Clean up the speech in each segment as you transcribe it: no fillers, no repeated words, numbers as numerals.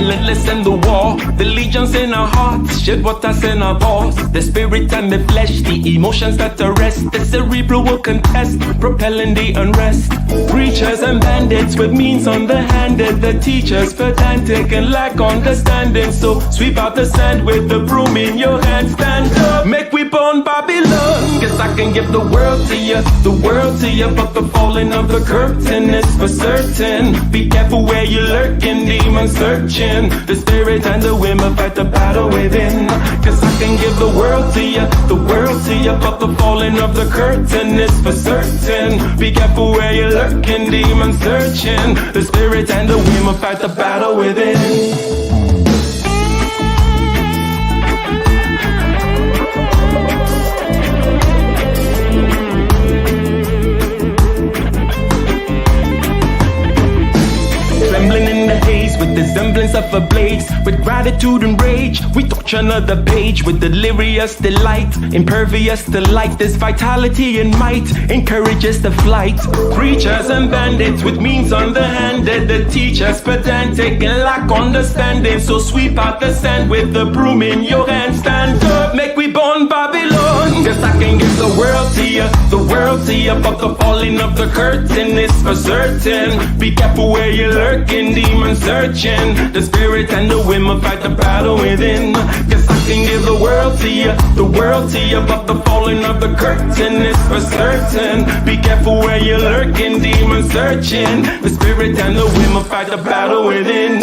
relentless in the war. The legions in our hearts, shed waters in our balls. The spirit and the flesh, the emotions that arrest. The cerebral will contest, propelling the unrest. Preachers and bandits with means underhanded. The teachers pedantic and lack understanding. So sweep out the sand with the broom in your hand. Stand up, make we burn Babylon. Guess I can give the world to you, the world to you. But the falling of the curtain is for certain. Be careful where you're lurking, demons searching. The spirit and the women fight the battle within. Cause I can give the world to you, the world to you. But the falling of the curtain is for certain. Be careful where you're lurking, demons searching. The spirit and the women fight the battle within. Trembling in the haze with the semblance of a blaze. With gratitude and rage, we touch another page. With delirious delight, impervious to light. This vitality and might encourages the flight. Preachers and bandits with means underhanded. The teachers pedantic and lack understanding. So sweep out the sand with the broom in your hand. Stand up, make we burn Babylon. Guess I can give the world to you, the world to you. But the falling of the curtain is for certain. Be careful where you lurking, demons searching. The spirit and the women fight the battle within. Guess I can give the world to you, the world to you. But the falling of the curtain is for certain. Be careful where you're lurking, demons searching. The spirit and the women fight the battle within.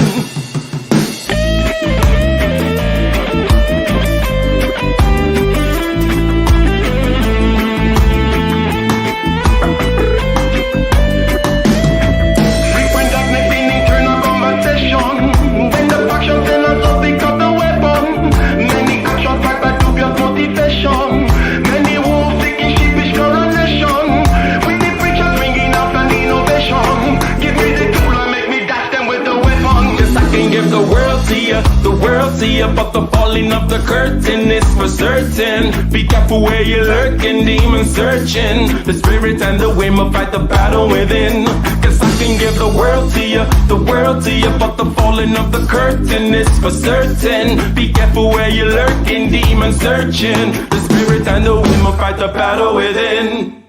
The world to you, but the falling of the curtain is for certain. Be careful where you're lurking, demons searching. The spirit and the women fight the battle within. Cause I can give the world to you, the world to you. But the falling of the curtain is for certain. Be careful where you're lurking, demons searching. The spirit and the women fight the battle within.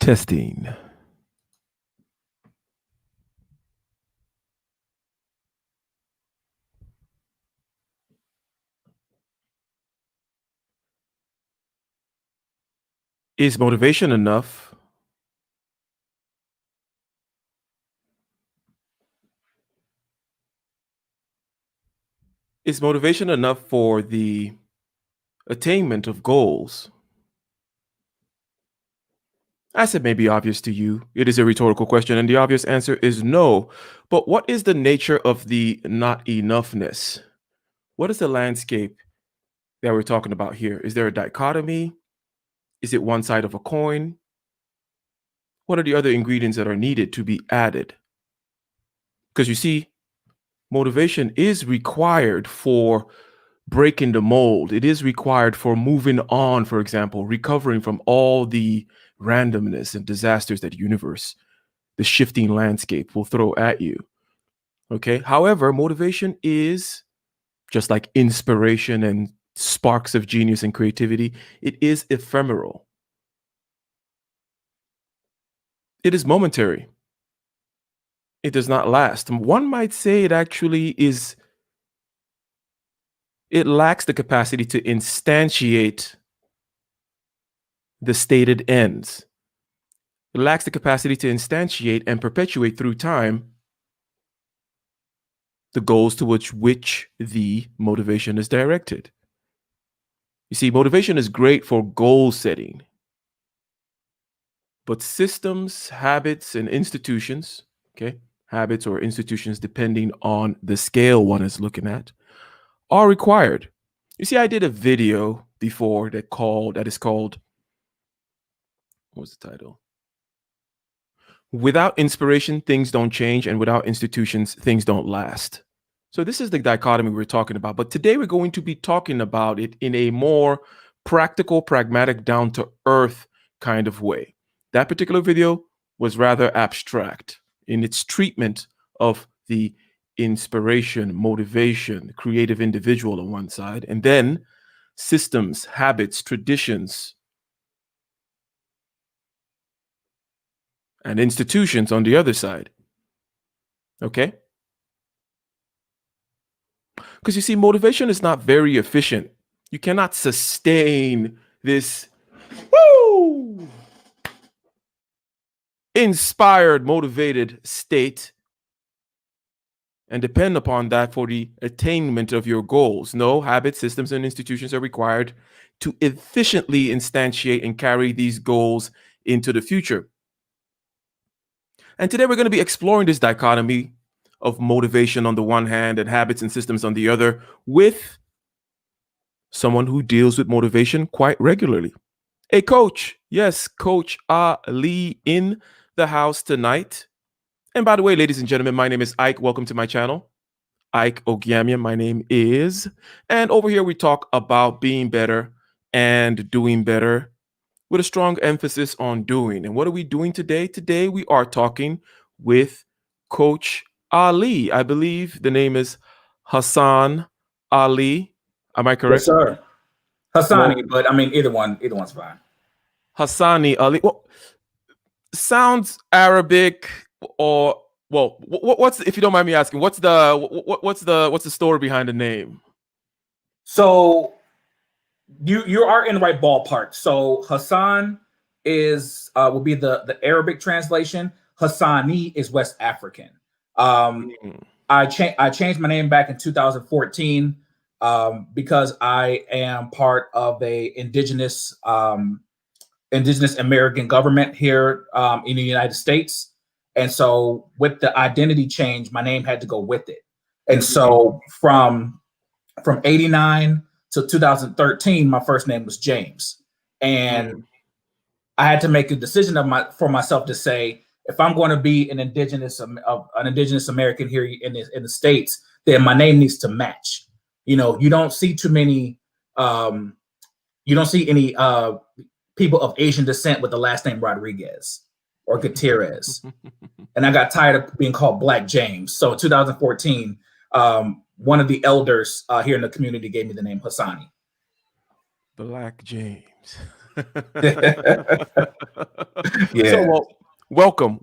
Testing. Is motivation enough? Is motivation enough for the attainment of goals? As it may be obvious to you, it is a rhetorical question, and the obvious answer is no. But what is the nature of the not enoughness? What is the landscape that we're talking about here? Is there a dichotomy? Is it one side of a coin? What are the other ingredients that are needed to be added? Because you see, motivation is required for breaking the mold. It is required for moving on, for example, recovering from all the randomness and disasters that universe, the shifting landscape will throw at you. Okay. However, motivation is just like inspiration and sparks of genius and creativity. It is ephemeral. It is momentary. It does not last. One might say it actually is, it lacks the capacity to instantiate the stated ends. It lacks the capacity to instantiate and perpetuate through time the goals to which the motivation is directed. You see, motivation is great for goal setting, but systems, habits, and institutions, okay, habits or institutions, depending on the scale one is looking at, are required. You see, I did a video before that is called, what's the title? Without inspiration, things don't change, and without institutions, things don't last. So this is the dichotomy we're talking about. But today we're going to be talking about it in a more practical, pragmatic, down-to-earth kind of way. That particular video was rather abstract in its treatment of the inspiration, motivation, creative individual on one side, and then systems, habits, traditions, and institutions on the other side. Okay? Because you see, motivation is not very efficient. You cannot sustain this woo, inspired, motivated state and depend upon that for the attainment of your goals. No, habits, systems, and institutions are required to efficiently instantiate and carry these goals into the future. And today we're going to be exploring this dichotomy of motivation on the one hand and habits and systems on the other with someone who deals with motivation quite regularly. A coach. Yes, Coach Ali in the house tonight. And by the way, ladies and gentlemen, my name is Ike. Welcome to my channel. Ike Ogiamia, my name is. And over here we talk about being better and doing better with a strong emphasis on doing. And what are we doing today? Today we are talking with Coach Ali. I believe the name is Hassan Ali. Am I correct? Yes, sir. Well, Hassani, but I mean either one's fine. Hassani Ali. Well, sounds Arabic or well, what's if you don't mind me asking, what's the story behind the name? So you are in the right ballpark. So Hassan is will be the Arabic translation. Hassani is West African. Mm. I changed my name back in 2014 because I am part of a indigenous American government here in the United States. And so with the identity change, my name had to go with it. And so from 89 to 2013, my first name was James. And I had to make a decision for myself to say, if I'm going to be an indigenous American here in the States, then my name needs to match. You know, you don't see too many you don't see any people of Asian descent with the last name Rodriguez or Gutierrez. And I got tired of being called Black James. So in 2014, one of the elders here in the community gave me the name Hassani. Black James. Yeah. So welcome,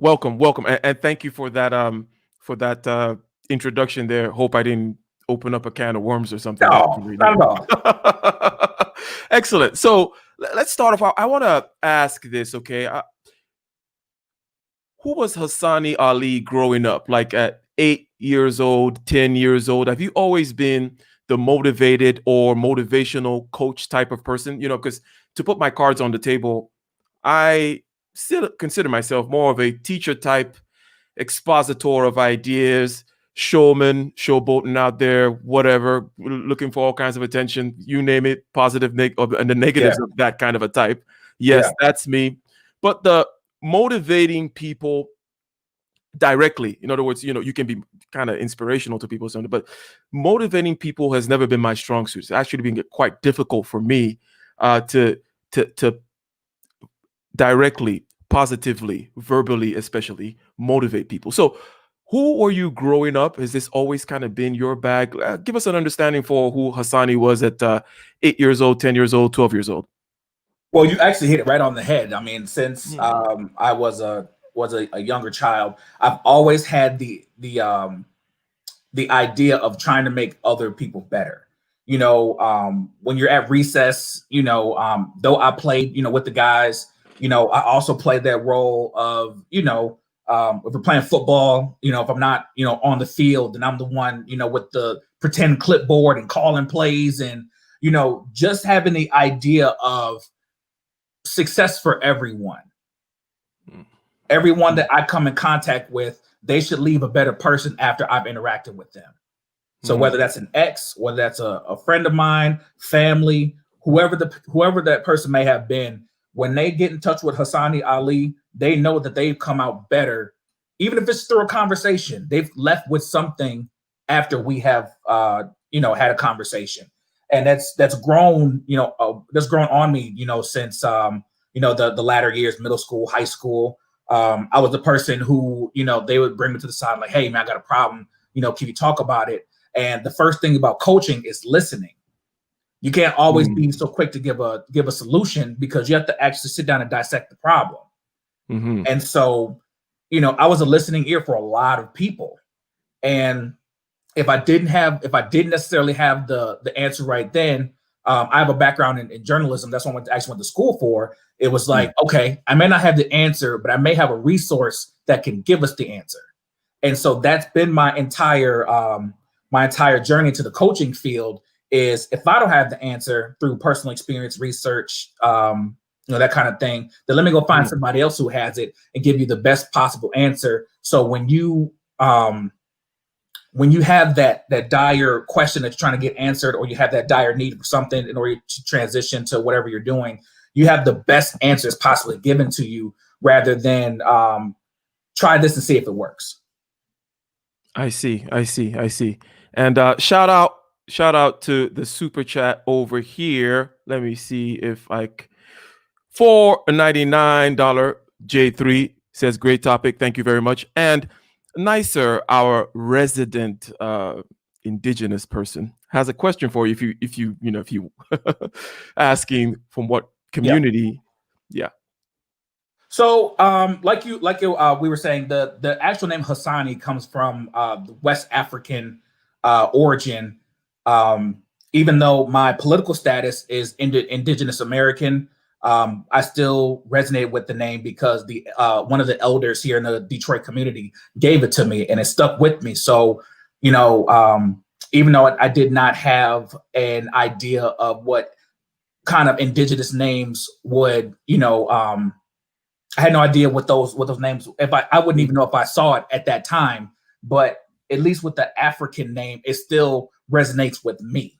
and thank you for that introduction there. Hope I didn't open up a can of worms or something. No, not at all. Excellent. So let's start off. I want to ask this, okay? Who was Hassani Ali growing up? Like at 8 years old, 10 years old? Have you always been the motivated or motivational coach type of person? You know, because to put my cards on the table, I still consider myself more of a teacher type, expositor of ideas, showman, showboating out there, whatever, looking for all kinds of attention, you name it, positive, and the negatives of that kind of a type. Yes, that's me. But the motivating people directly, in other words, you know, you can be kind of inspirational to people, but motivating people has never been my strong suit. It's actually been quite difficult for me to directly, positively, verbally, especially motivate people. So who were you growing up? Has this always kind of been your bag? Give us an understanding for who Hassani was at 8 years old, 10 years old, 12 years old. Well, you actually hit it right on the head. I mean, since I was a younger child, I've always had the idea of trying to make other people better. You know, when you're at recess, you know, though I played, you know, with the guys, you know, I also played that role of, you know, if we're playing football, you know, if I'm not, you know, on the field, then I'm the one, you know, with the pretend clipboard and calling plays and, you know, just having the idea of success for everyone. Everyone that I come in contact with, they should leave a better person after I've interacted with them. So whether that's an ex, whether that's a friend of mine, family, whoever that person may have been, when they get in touch with Hassani Ali, they know that they've come out better, even if it's through a conversation. They've left with something after we have, you know, had a conversation, and that's grown, you know, that's grown on me, you know, since you know the latter years, middle school, high school. I was the person who, they would bring me to the side like, hey man, I got a problem. Can you talk about it? And the first thing about coaching is listening. You can't always be so quick to give a solution, because you have to actually sit down and dissect the problem. And so, I was a listening ear for a lot of people. And if I didn't necessarily have the answer right then, I have a background in journalism. That's what I actually went to school for. It was like, okay, I may not have the answer, but I may have a resource that can give us the answer. And so that's been my entire journey to the coaching field. Is if I don't have the answer through personal experience, research, that kind of thing, then let me go find somebody else who has it and give you the best possible answer. So when you have that dire question that you're trying to get answered, or you have that dire need for something in order to transition to whatever you're doing, you have the best answers possibly given to you, rather than try this and see if it works. I see. And shout out to the super chat over here. Let me see if for a $99 J3 says great topic. Thank you very much. And Nicer, our resident indigenous person, has a question for you. If you asking from what community. Yeah. So, we were saying, the actual name Hassani comes from the West African origin. Even though my political status is Indigenous American, I still resonate with the name because the one of the elders here in the Detroit community gave it to me, and it stuck with me. So, even though I did not have an idea of what kind of indigenous names would, I had no idea what those names. If I wouldn't even know if I saw it at that time, but at least with the African name, it still resonates with me.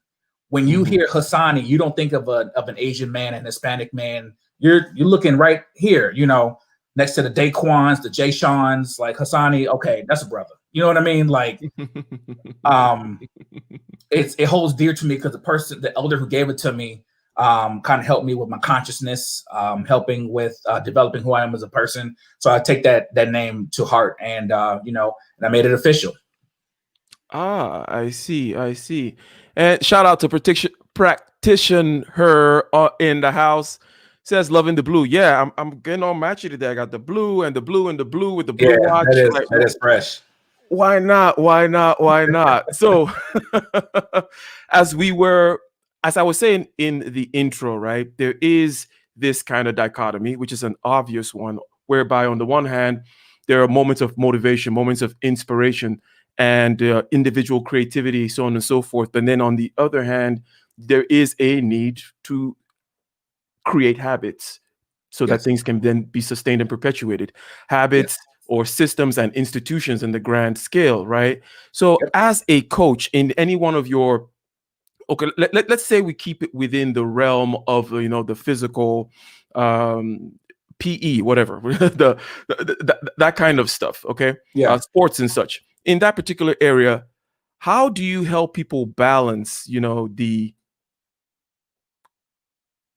When you hear Hassani, you don't think of an Asian man and Hispanic man. You're looking right here, next to the Daquans, the Jay Shawns, like Hassani. Okay, that's a brother. You know what I mean? Like, it holds dear to me because the elder who gave it to me, kind of helped me with my consciousness, helping with developing who I am as a person. So I take that name to heart, and and I made it official. I see. And shout out to practitioner in the house. Says loving the blue. Yeah, I'm getting all matchy today. I got the blue and the blue and the blue with the blue watch. That is fresh. Why not? So as I was saying in the intro, right, there is this kind of dichotomy, which is an obvious one, whereby on the one hand, there are moments of motivation, moments of inspiration, and individual creativity, so on and so forth. And then on the other hand, there is a need to create habits so that things can then be sustained and perpetuated. Habits or systems and institutions in the grand scale, right? So as a coach in any one of your, let's say we keep it within the realm of, the physical, PE, whatever, that kind of stuff, okay? Sports and such. In that particular area, how do you help people balance, the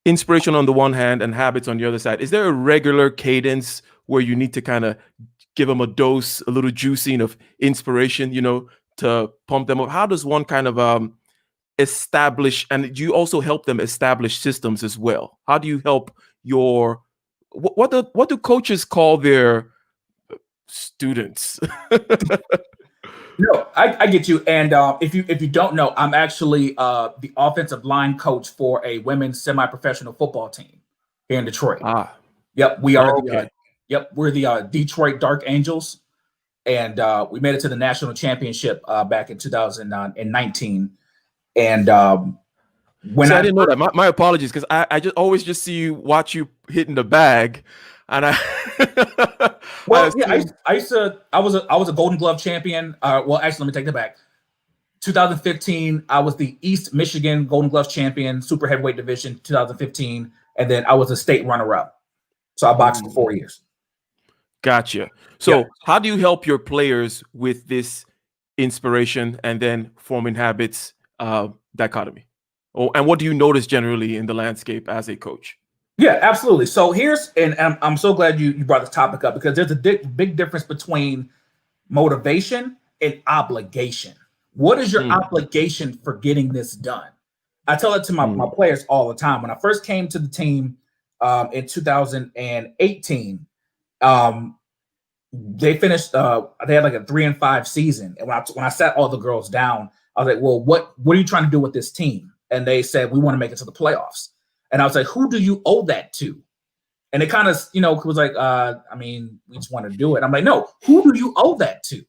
inspiration on the one hand and habits on the other side? Is there a regular cadence where you need to kind of give them a little juicing of inspiration, to pump them up? How does one kind of establish, and do you also help them establish systems as well? How do you help what do coaches call their students? No, I get you. And if you don't know, I'm actually the offensive line coach for a women's semi-professional football team here in Detroit. Yep, we are. We're the Detroit Dark Angels, and we made it to the national championship back in 2019. And when I didn't know that. My apologies, because I just always just watch you hitting the bag, and I was a Golden Glove champion. Well, actually, let me take that back. 2015, I was the East Michigan Golden Glove champion, super heavyweight division, 2015, and then I was a state runner-up. So I boxed for 4 years. Gotcha. So how do you help your players with this inspiration and then forming habits dichotomy? And what do you notice generally in the landscape as a coach? Yeah, absolutely. So here's, and I'm so glad you brought this topic up because there's a big difference between motivation and obligation. What is your Mm, obligation for getting this done? I tell it to my mm, players all the time. When I first came to the team in 2018, um, they finished. They had like a 3-5 season, and when I sat all the girls down, I was like, "Well, what are you trying to do with this team?" And they said, "We want to make it to the playoffs." And I was like, "Who do you owe that to?" And it kind of, was like, I mean, we just want to do it. I'm like, no, who do you owe that to?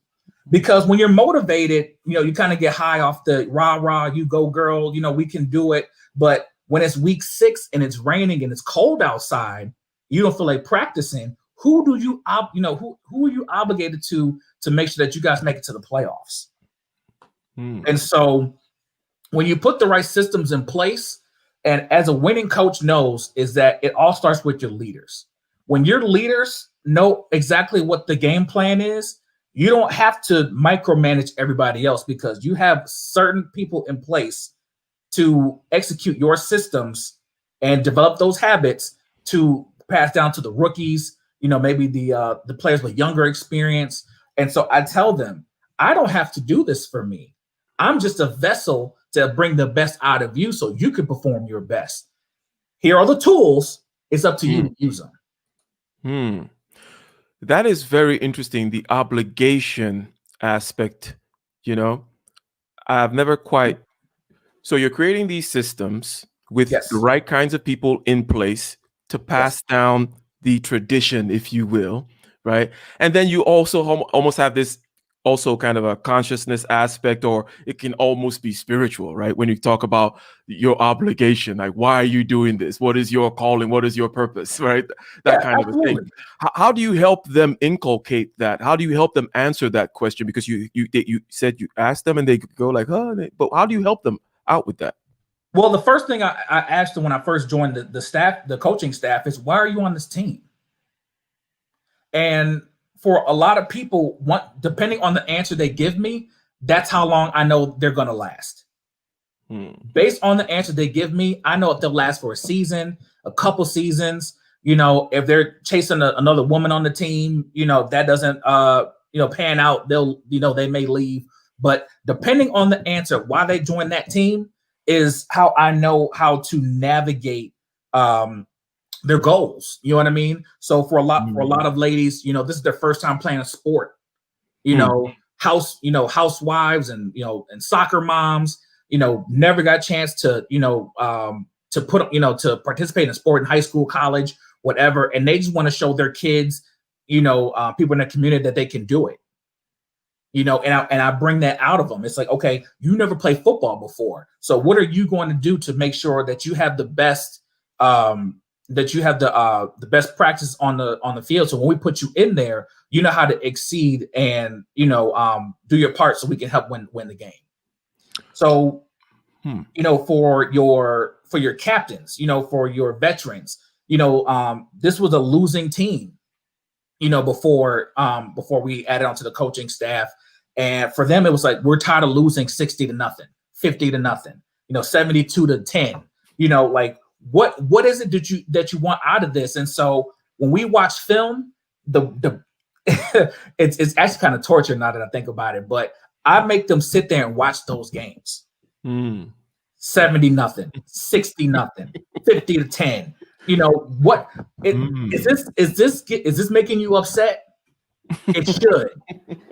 Because when you're motivated, you kind of get high off the rah rah, you go girl, we can do it. But when it's week 6 and it's raining and it's cold outside, you don't feel like practicing. Who do you, who are you obligated to make sure that you guys make it to the playoffs? mm, And so when you put the right systems in place, and as a winning coach knows, is that it all starts with your leaders. When your leaders know exactly what the game plan is, you don't have to micromanage everybody else because you have certain people in place to execute your systems and develop those habits to pass down to the rookies, maybe the players with younger experience. And so I tell them, I don't have to do this for me. I'm just a vessel to bring the best out of you so you can perform your best. Here are the tools. It's up to you mm, to use them. mm. That is very interesting. The obligation aspect, you know, I've never quite. So you're creating these systems with the Yes. right kinds of people in place to Yes. pass down the tradition, if you will, right? And then you also almost have this also kind of a consciousness aspect, or it can almost be spiritual, right? When you talk about your obligation, like, why are you doing this? What is your calling? What is your purpose, right? That Yeah, kind of a thing. absolutely. How do you help them inculcate that? How do you help them answer that question? Because you said you asked them and they go like, oh, but how do you help them out with that? Well, the first thing I asked them when I first joined the staff, the coaching staff, is why are you on this team? And for a lot of people, depending on the answer they give me, that's how long I know they're going to last. Hmm. Based on the answer they give me, I know if they'll last for a season, a couple seasons. If they're chasing another woman on the team, if that doesn't, pan out, they may leave. But depending on the answer, why they join that team is how I know how to navigate their goals. You know what I mean? So for a lot of ladies, this is their first time playing a sport. Hmm. Housewives and soccer moms, never got a chance to put, to participate in a sport in high school, college, whatever. And they just want to show their kids, people in the community that they can do it. And I bring that out of them. It's like, okay, you never played football before. So what are you going to do to make sure that you have the best, the best practice on the field? So when we put you in there, you know how to exceed and do your part so we can help win the game. So Hmm. for your captains, for your veterans, this was a losing team, before we added on to the coaching staff. And for them, it was like, we're tired of losing 60-0, 50-0, 72-10. Like what is it that you want out of this? And so when we watch film, the it's actually kind of torture now that I think about it, but I make them sit there and watch those games. Hmm. 70-0, 60-0, 50-10. What it Hmm. is this making you upset? It should.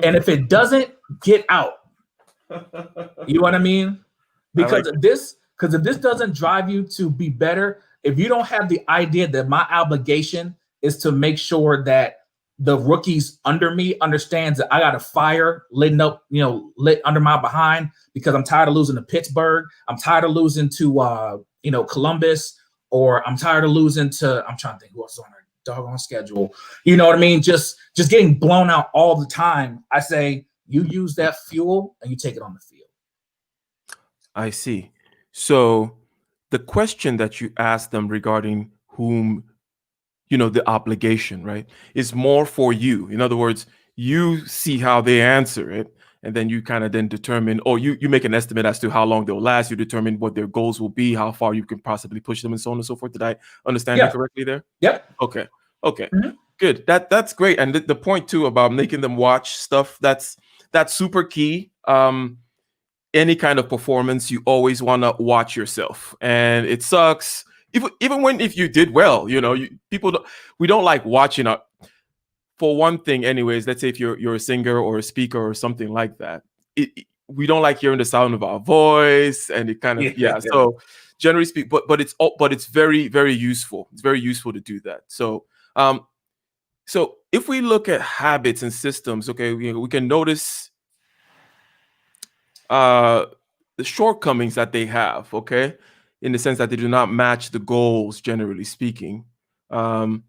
And if it doesn't, get out. You know what I mean? I like Because if this doesn't drive you to be better, if you don't have the idea that my obligation is to make sure that the rookies under me understands that I got a fire lit under my behind because I'm tired of losing to Pittsburgh, I'm tired of losing to Columbus, or I'm tired of losing to, I'm trying to think who else is on our doggone schedule. You know what I mean? Just getting blown out all the time. I say you use that fuel and you take it on the field. I see. So the question that you asked them regarding whom, the obligation, right, is more for you. In other words, you see how they answer it, and then you kind of then determine, or you make an estimate as to how long they'll last. You determine what their goals will be, how far you can possibly push them, and so on and so forth. Did I understand you Yeah. correctly there? Yep. Okay. Okay. Mhm. Good. That's great. And the point too about making them watch stuff, that's super key. Any kind of performance, you always want to watch yourself, and it sucks. Even when if you did well, we don't like watching for one thing, anyways. Let's say if you're a singer or a speaker or something like that, we don't like hearing the sound of our voice, and it kind of Yeah. So generally speak, but it's very, very useful. It's very useful to do that. So if we look at habits and systems, okay, we can notice the shortcomings that they have, okay, in the sense that they do not match the goals, generally speaking. Um,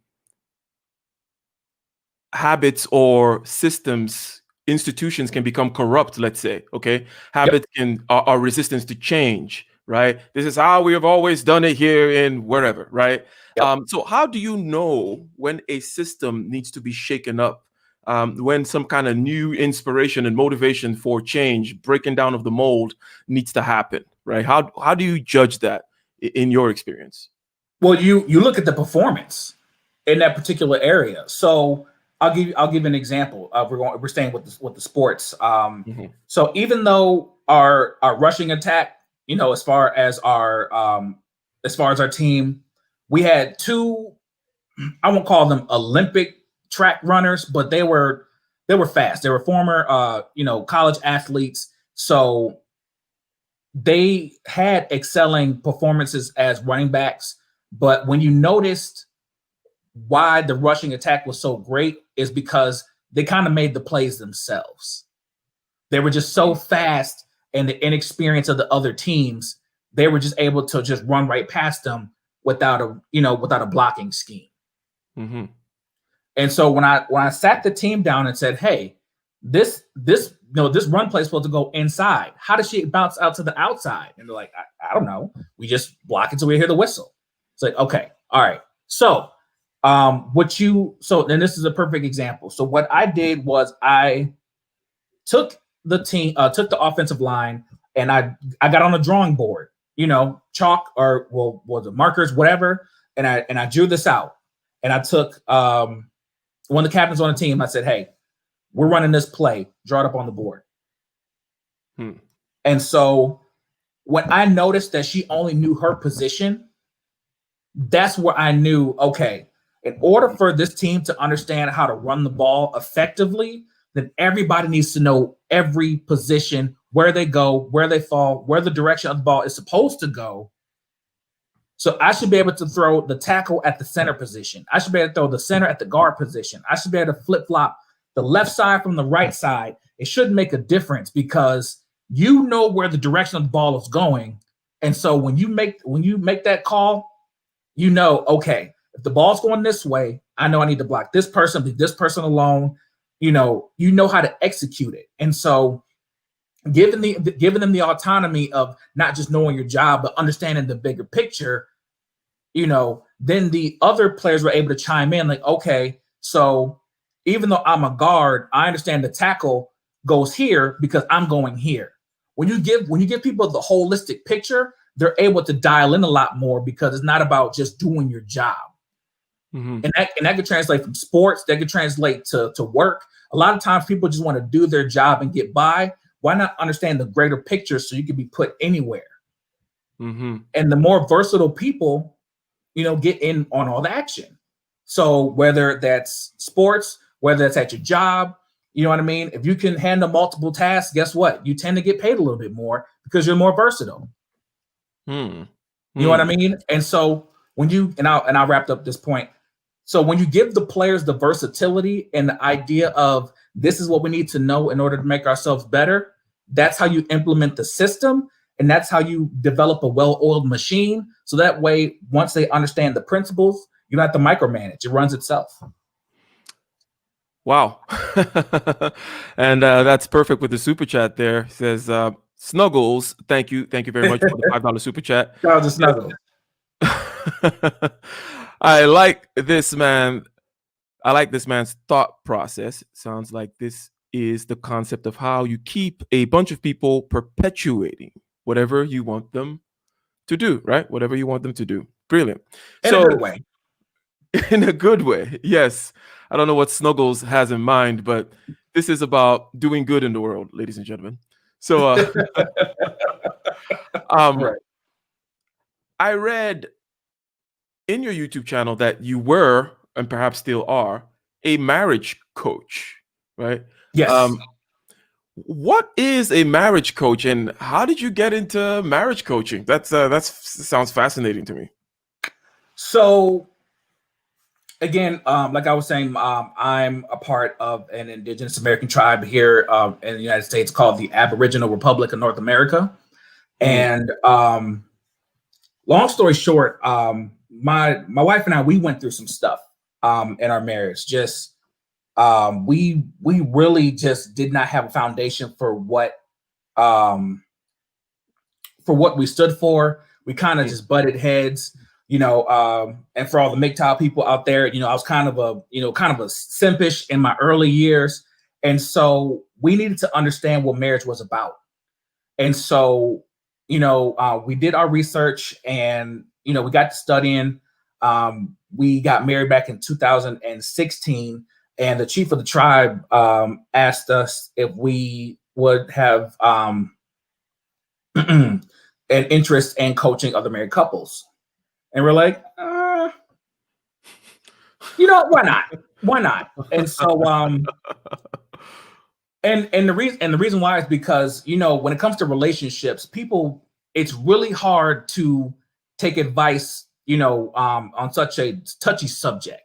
Habits or systems, institutions can become corrupt, let's say, okay? Habits are resistance to change, right? This is how we have always done it here in wherever, right? Yep. So how do you know when a system needs to be shaken up? When some kind of new inspiration and motivation for change, breaking down of the mold needs to happen, right? How do you judge that in your experience? Well, you look at the performance in that particular area. So I'll give an example. We're staying with the sports. Mhm. So even though our rushing attack, as far as our team, we had two. I won't call them Olympic track runners, but they were fast. They were former college athletes. So they had excelling performances as running backs. But when you noticed why the rushing attack was so great is because they kind of made the plays themselves. They were just so fast, and the inexperience of the other teams, they were just able to just run right past them without a blocking scheme. Mm-hmm. And so when I sat the team down and said, "Hey, this run play is supposed to go inside. How does she bounce out to the outside?" And they're like, "I don't know. We just block it till we hear the whistle." It's like, okay, all right. So, then this is a perfect example. So what I did was I took took the offensive line, and I got on a drawing board, chalk or was it markers, whatever, and I drew this out, and I took one of the captains on the team. I said, "Hey, we're running this play. Draw it up on the board." Hmm. And so when I noticed that she only knew her position, that's where I knew, okay, in order for this team to understand how to run the ball effectively, then everybody needs to know every position, where they go, where they fall, where the direction of the ball is supposed to go. So I should be able to throw the tackle at the center position. I should be able to throw the center at the guard position. I should be able to flip flop the left side from the right side. It shouldn't make a difference because you know where the direction of the ball is going. And so when you make that call, okay, if the ball's going this way, I know I need to block this person, leave this person alone. You know how to execute it. And so giving them the autonomy of not just knowing your job, but understanding the bigger picture, then the other players were able to chime in like, okay, so even though I'm a guard, I understand the tackle goes here because I'm going here. When you give people the holistic picture, they're able to dial in a lot more because it's not about just doing your job. Mm-hmm. And that could translate from sports, that could translate to work. A lot of times people just want to do their job and get by. Why not understand the greater picture so you can be put anywhere? Mm-hmm. And the more versatile people, get in on all the action. So whether that's sports, whether that's at your job, you know what I mean? If you can handle multiple tasks, guess what? You tend to get paid a little bit more because you're more versatile. Hmm. You know what I mean? And so I'll wrap up this point. So when you give the players the versatility and the idea of this is what we need to know in order to make ourselves better, that's how you implement the system, and that's how you develop a well-oiled machine. So that way, once they understand the principles, you don't have to micromanage. It runs itself. Wow. And that's perfect with the super chat there. It says Snuggles, thank you very much for the $5 super chat. Shout out to Snuggle. I like this man. I like this man's thought process. Sounds like this is the concept of how you keep a bunch of people perpetuating whatever you want them to do, right? Whatever you want them to do. Brilliant. In a good way. In a good way, yes. I don't know what Snuggles has in mind, but this is about doing good in the world, ladies and gentlemen. So, Right. I read in your YouTube channel that you were, and perhaps still are, a marriage coach, right? Yes. What is a marriage coach, and how did you get into marriage coaching? That's sounds fascinating to me. So again, like I was saying, I'm a part of an indigenous American tribe here in the United States called the Aboriginal Republic of North America. Mm, And long story short, my wife and I, we went through some stuff in our marriage. Just we really just did not have a foundation um, for what we stood for. We kind of mm, just butted heads, and for all the MGTOW people out there, I was kind of a simpish in my early years. And so we needed to understand what marriage was about. And so, we did our research and, we got to studying. We got married back in 2016. And the chief of the tribe asked us if we would have an interest in coaching other married couples. And we're like, why not? Why not? And so, and the reason why is because, when it comes to relationships, people, it's really hard to take advice, on such a touchy subject.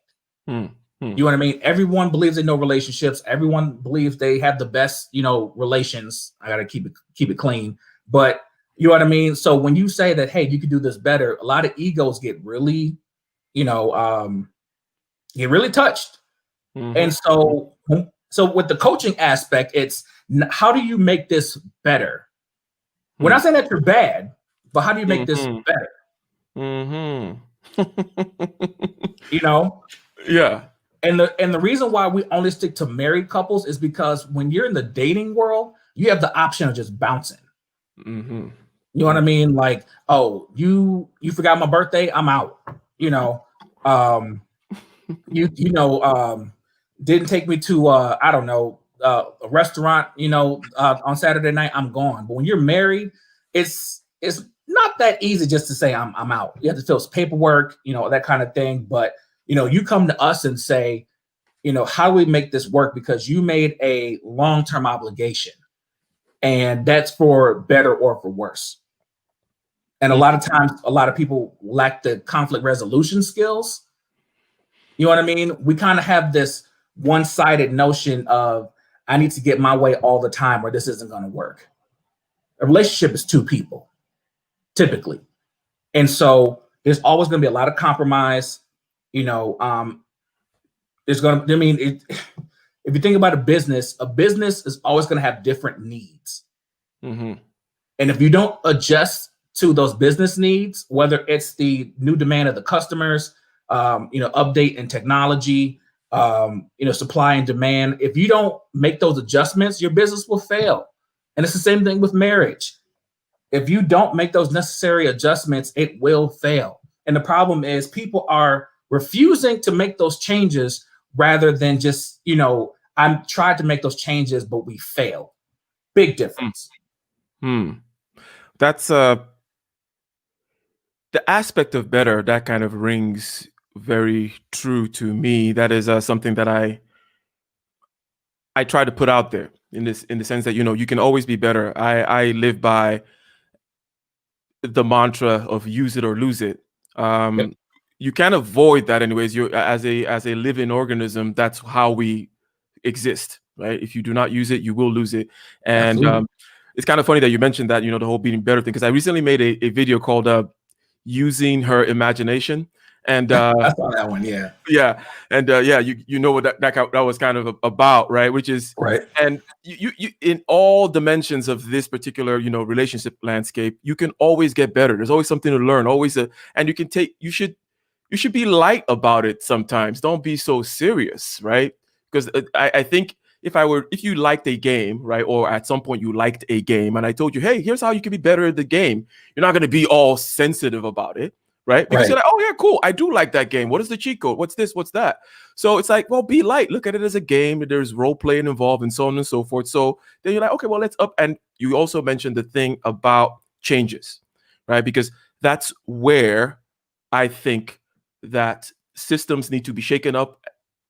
mm, mm, You know what I mean? Everyone believes they know relationships. Everyone believes they have the best, relations. I gotta keep it clean. But you know what I mean? So when you say that, hey, you can do this better, a lot of egos get really, get really touched. mhm, And so with the coaching aspect, it's how do you make this better? We're not mm, saying that you're bad, but how do you make this mhm, better? mhm. You know? Yeah. And the reason why we only stick to married couples is because when you're in the dating world, you have the option of just bouncing. Mhm, You know what I mean? Like, oh, you forgot my birthday, I'm out. You know, um, didn't take me to I don't know, a restaurant, on Saturday night, I'm gone. But when you're married, it's not that easy just to say I'm out. You have to fill some paperwork, that kind of thing. But you come to us and say, how do we make this work? Because you made a long-term obligation, and that's for better or for worse. And a mm, lot of times, a lot of people lack the conflict resolution skills. You know what I mean? We kind of have this one-sided notion of I need to get my way all the time or this isn't going to work. A relationship is two people, typically. And so there's always going to be a lot of compromise. You know, there's going to, if you think about a business is always going to have different needs. mhm, And if you don't adjust to those business needs, whether it's the new demand of the customers, update in technology, supply and demand, if you don't make those adjustments, your business will fail. And it's the same thing with marriage. If you don't make those necessary adjustments, it will fail. And the problem is people are refusing to make those changes rather than just, I'm tried to make those changes, but we fail. Big mm, difference. mm. That's the aspect of better that kind of rings very true to me. That is something that I try to put out there in the sense that you can always be better. I live by the mantra of use it or lose it. Yep, Um, you can't avoid that anyways. You as a living organism, that's how we exist, right? If you do not use it, you will lose it. And absolutely. it's kind of funny that you mentioned that, the whole being better thing, because I recently made a video called using her imagination. And I saw that one. Yeah. yeah, and yeah, you know what that was kind of about, right? Which is, Right. and you in all dimensions of this particular relationship landscape, you can always get better. There's always something to learn, always and you should be light about it sometimes. Don't be so serious, right? Because I think if you liked a game, right, or at some point you liked a game, and I told you, hey, here's how you can be better at the game, you're not going to be all sensitive about it, right? Because you're like, oh yeah, cool, I do like that game. What is the cheat code? What's this? What's that? So it's like, well, be light. Look at it as a game. There's role playing involved, and so on and so forth. So then you're like, okay, well, let's up. And you also mentioned the thing about changes, right? Because that's where I think that systems need to be shaken up,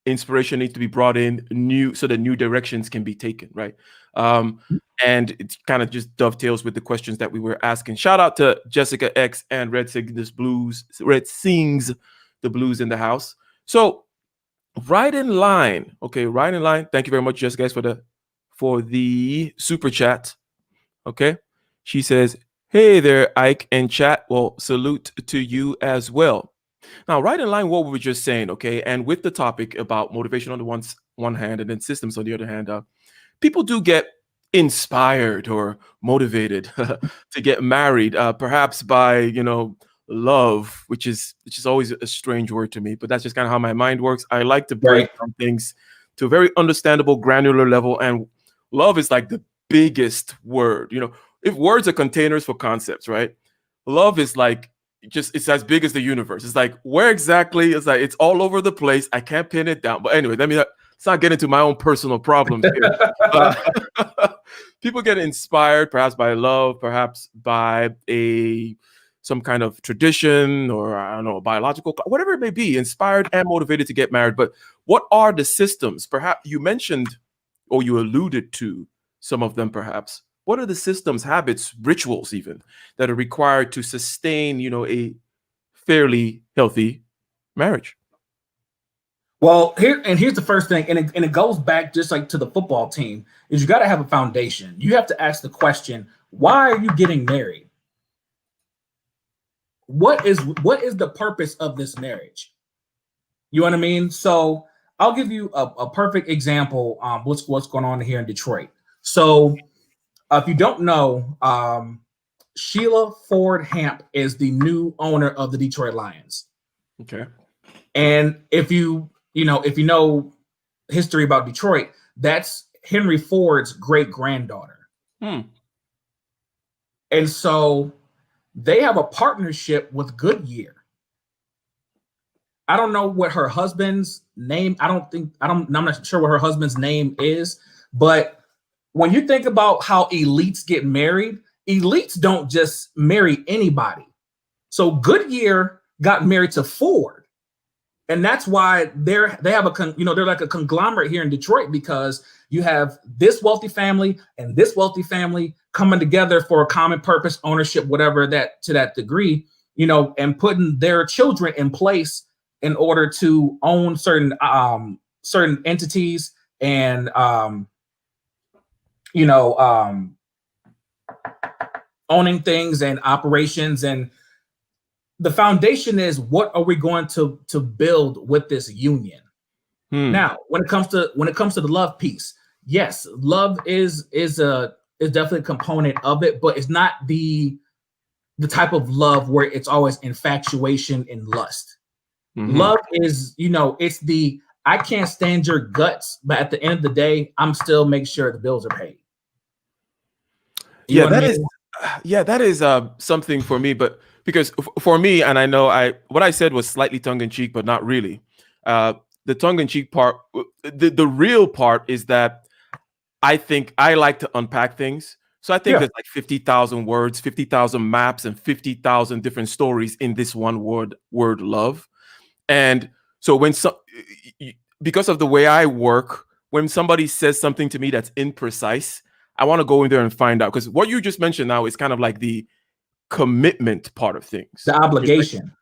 inspiration needs to be brought in, so that new directions can be taken, right? And it kind of just dovetails with the questions that we were asking. Shout out to Jessica X and Red Sings the Blues in the house. So right in line, okay, right in line. Thank you very much, Jessica, guys, for the super chat. Okay, she says, "Hey there, Ike and chat. Well, salute to you as well." Now, right in line what we were just saying, okay, and with the topic about motivation on the one hand and then systems on the other hand, people do get inspired or motivated to get married, perhaps by love, which is always a strange word to me, but that's just kind of how my mind works. I like to break down things to a very understandable, granular level, and love is like the biggest word. If words are containers for concepts, right? Love is like it's as big as the universe. It's like where exactly? It's like it's all over the place. I can't pin it down. But anyway, let's not get into my own personal problems here. People get inspired perhaps by love, perhaps by some kind of tradition, or I don't know, biological, whatever it may be, inspired and motivated to get married. But what are the systems? Perhaps you mentioned or you alluded to some of them, perhaps. What are the systems, habits, rituals even that are required to sustain, a fairly healthy marriage? Well, here's the first thing, and it goes back just like to the football team, is you got to have a foundation. You have to ask the question, why are you getting married? What is the purpose of this marriage? You know what I mean? So I'll give you a perfect example. What's going on here in Detroit. So if you don't know, Sheila Ford Hamp is the new owner of the Detroit Lions. Okay. And if you know history about Detroit, that's Henry Ford's great granddaughter. And so they have a partnership with Goodyear. I don't know what her husband's name. I'm not sure what her husband's name is, but when you think about how elites get married, elites don't just marry anybody. So Goodyear got married to Ford. And that's why they have they're like a conglomerate here in Detroit, because you have this wealthy family and this wealthy family coming together for a common purpose, ownership, whatever that to that degree, and putting their children in place in order to own certain entities and owning things and operations. And the foundation is, what are we going to build with this union? Now, when it comes to the love piece, yes, love is definitely a component of it, but it's not the type of love where it's always infatuation and lust. Love is, it's the I can't stand your guts, but at the end of the day, I'm still making sure the bills are paid. That is something for me, but because for me, and I know what I said was slightly tongue-in-cheek, but not really. The tongue-in-cheek part, the real part is that I think I like to unpack things. So I think there's like 50,000 words, 50,000 maps, and 50,000 different stories in this one word love. And so because of the way I work, when somebody says something to me that's imprecise, I want to go in there and find out, because what you just mentioned now is kind of like the commitment part of things. The obligation.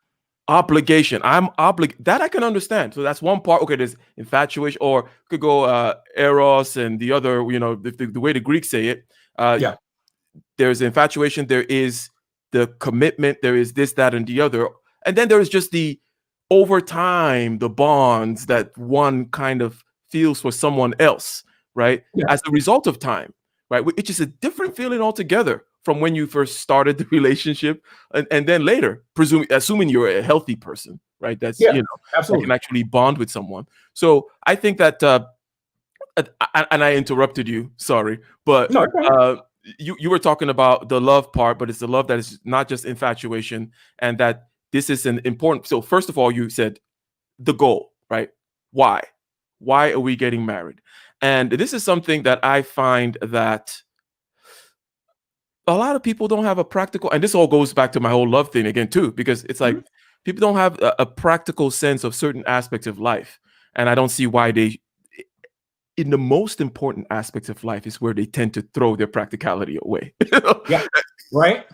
Obligation. I'm obligated. That I can understand. So that's one part. Okay, there's infatuation, or could go eros, and the other, the way the Greeks say it. There's infatuation. There is the commitment. There is this, that, and the other. And then there is just the over time, the bonds that one kind of feels for someone else, right? As a result of time, right? Which is a different feeling altogether from when you first started the relationship, and then later, assuming you're a healthy person, right? That's absolutely, that can actually bond with someone. So I think that and I interrupted you. Sorry, but No, okay. you were talking about the love part, but it's the love that is not just infatuation, and that this is an important. So first of all, you said the goal, right? Why? Why are we getting married? And this is something that I find that a lot of people don't have a practical, and this all goes back to my whole love thing again too, because it's like Mhm. people don't have a practical sense of certain aspects of life, and I don't see why they, in the most important aspects of life, is where they tend to throw their practicality away. Yeah. Right.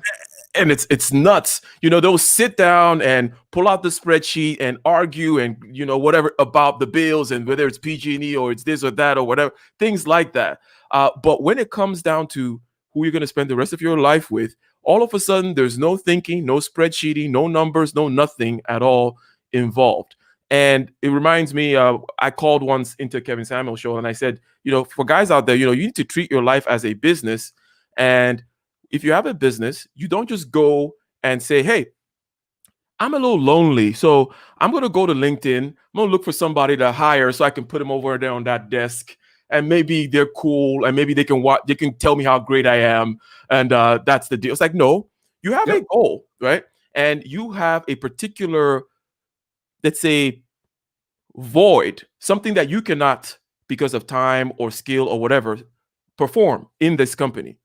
And it's nuts. They'll sit down and pull out the spreadsheet and argue and whatever about the bills and whether it's PG&E or it's this or that or whatever, things like that. But when it comes down to who you're going to spend the rest of your life with, all of a sudden there's no thinking, no spreadsheeting, no numbers, no nothing at all involved. And it reminds me, I called once into Kevin Samuel's show and I said, for guys out there, you need to treat your life as a business. And if you have a business, you don't just go and say, hey, I'm a little lonely, so I'm going to go to LinkedIn. I'm going to look for somebody to hire so I can put them over there on that desk. And maybe they're cool and maybe they can tell me how great I am. And that's the deal. It's like, no, you have a Yep. goal, right? And you have a particular, let's say, void, something that you cannot, because of time or skill or whatever, perform in this company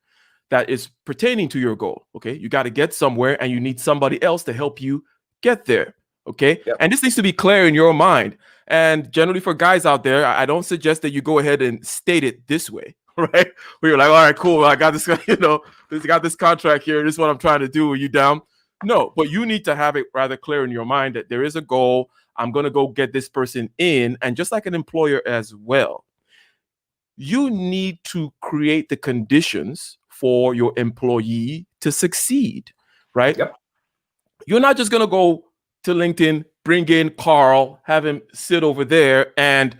that is pertaining to your goal. Okay. You got to get somewhere and you need somebody else to help you get there. Okay. Yep. And this needs to be clear in your mind. And generally, for guys out there, I don't suggest that you go ahead and state it this way, right? Where you're like, all right, cool. I got this, got this contract here. This is what I'm trying to do. Are you down? No, but you need to have it rather clear in your mind that there is a goal. I'm going to go get this person in. And just like an employer as well, you need to create the conditions for your employee to succeed, right? Yep. You're not just going to go to LinkedIn, bring in Carl, have him sit over there, and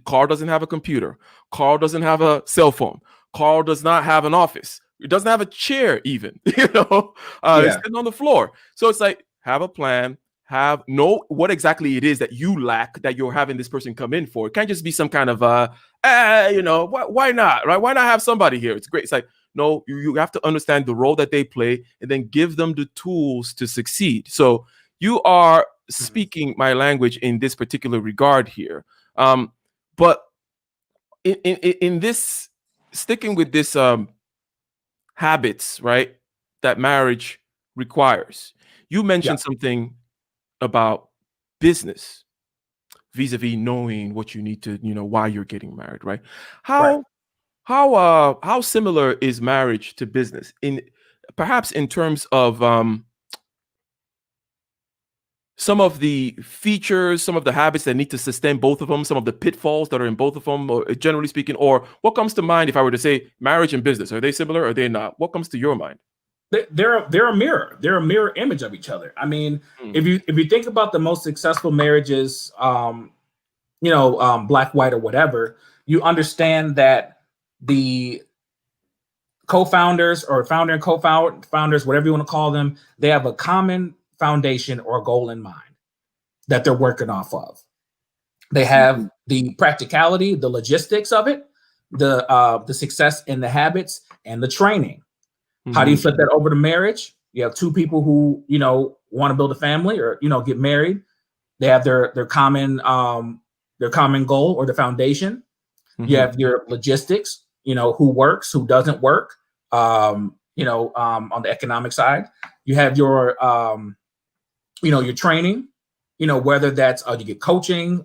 Carl doesn't have a computer. Carl doesn't have a cell phone. Carl does not have an office. He doesn't have a chair even, He's sitting on the floor. So it's like, have a plan, know what exactly it is that you lack that you're having this person come in for. It can't just be some kind of why not, right? Why not have somebody here? It's great. It's like, no, you have to understand the role that they play and then give them the tools to succeed. So you are speaking my language in this particular regard here. But in this, sticking with this habits, right, that marriage requires, you mentioned something about business vis-a-vis knowing what you need to, why you're getting married, right? Right. How similar is marriage to business, in perhaps in terms of some of the features, some of the habits that need to sustain both of them, some of the pitfalls that are in both of them, or generally speaking, or what comes to mind if I were to say marriage and business? Are they similar or are they not? What comes to your mind? They're a mirror. They're a mirror image of each other. I mean, Mm. if you think about the most successful marriages, black, white, or whatever, you understand that the co-founders or founder and co-founders, whatever you want to call them, they have a common foundation or goal in mind that they're working off of. They have the practicality, the logistics of it, the success in the habits and the training. How do you flip that over to marriage? You have two people who, want to build a family or, get married. They have their common goal or the foundation. You have your logistics, who works, who doesn't work, on the economic side. You have your, your training, whether that's you get coaching,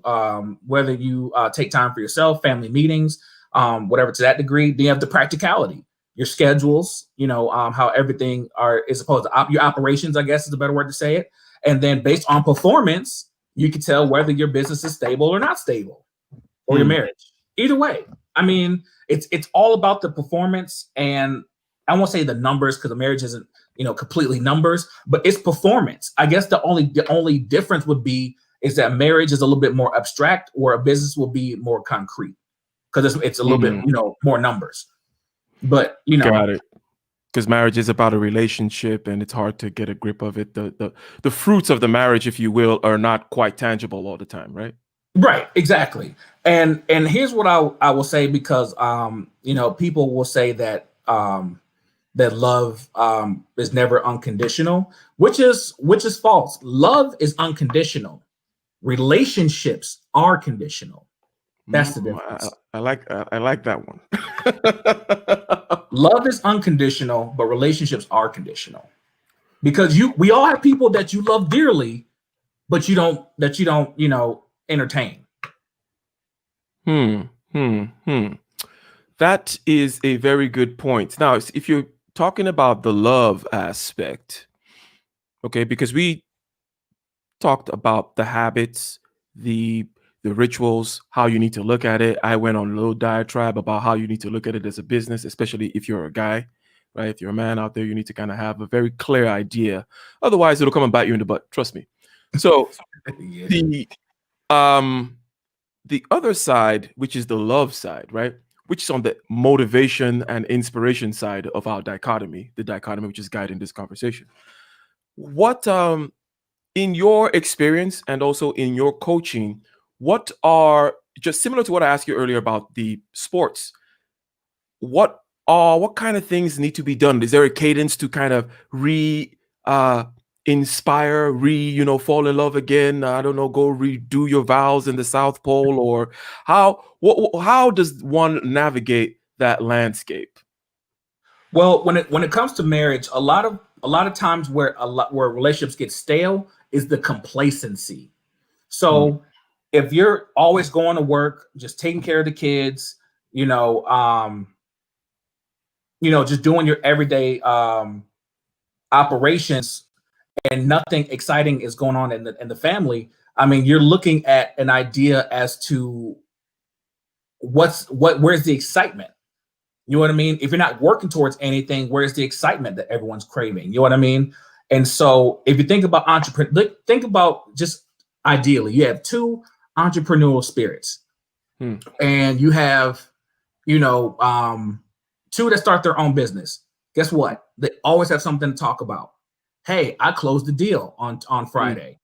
whether you take time for yourself, family meetings, whatever to that degree. Then you have the practicality, your schedules, how everything is supposed to your operations, I guess is a better word to say it. And then based on performance, you can tell whether your business is stable or not stable, or your marriage. Either way, I mean, it's all about the performance, and I won't say the numbers because the marriage isn't completely numbers, but it's performance. I guess the only difference would be is that marriage is a little bit more abstract, where a business will be more concrete because it's a little bit more numbers. But Got it. Because marriage is about a relationship and it's hard to get a grip of it. The fruits of the marriage, if you will, are not quite tangible all the time, right? Right, exactly. And here's what I will say, because people will say that that love is never unconditional, which is false. Love is unconditional. Relationships are conditional. That's the difference. I like that one. Love is unconditional, but relationships are conditional. Because we all have people that you love dearly, but you don't entertain. That is a very good point. Now, if you're talking about the love aspect, okay, because we talked about the habits, the rituals, how you need to look at it. I went on a little diatribe about how you need to look at it as a business, especially if you're a guy, right? If you're a man out there, you need to kind of have a very clear idea. Otherwise, it'll come and bite you in the butt. Trust me. So Yeah. the other side, which is the love side, right? Which is on the motivation and inspiration side of our dichotomy, the dichotomy which is guiding this conversation. What in your experience and also in your coaching, what are, just similar to what I asked you earlier about the sports, what kind of things need to be done? Is there a cadence to kind of inspire, fall in love again? I don't know, go redo your vows in the South Pole, or how does one navigate that landscape? Well, when it comes to marriage, a lot of times where relationships get stale is the complacency. So if you're always going to work, just taking care of the kids, just doing your everyday operations, and nothing exciting is going on in the family, I mean, you're looking at an idea as to where's the excitement? You know what I mean? If you're not working towards anything, where's the excitement that everyone's craving? You know what I mean? And so if you think about think about, just ideally, you have two entrepreneurial spirits, and you have, two that start their own business. Guess what? They always have something to talk about. Hey, I closed the deal on Friday.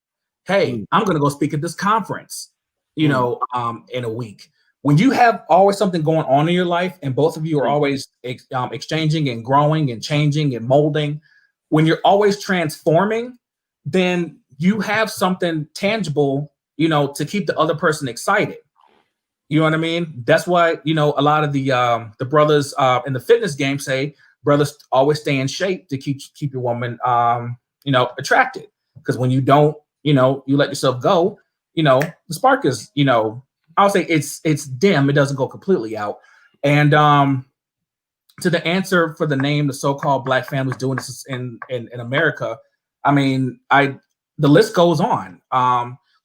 Hey, I'm going to go speak at this conference, in a week. When you have always something going on in your life, and both of you are always exchanging and growing and changing and molding, when you're always transforming, then you have something tangible, to keep the other person excited. You know what I mean? That's why, a lot of the brothers in the fitness game say brothers always stay in shape to keep your woman attracted. Because when you don't, you let yourself go, the spark is, I'll say it's dim. It doesn't go completely out. And to the answer for the name, the so-called Black families doing this in America, I mean, the list goes on.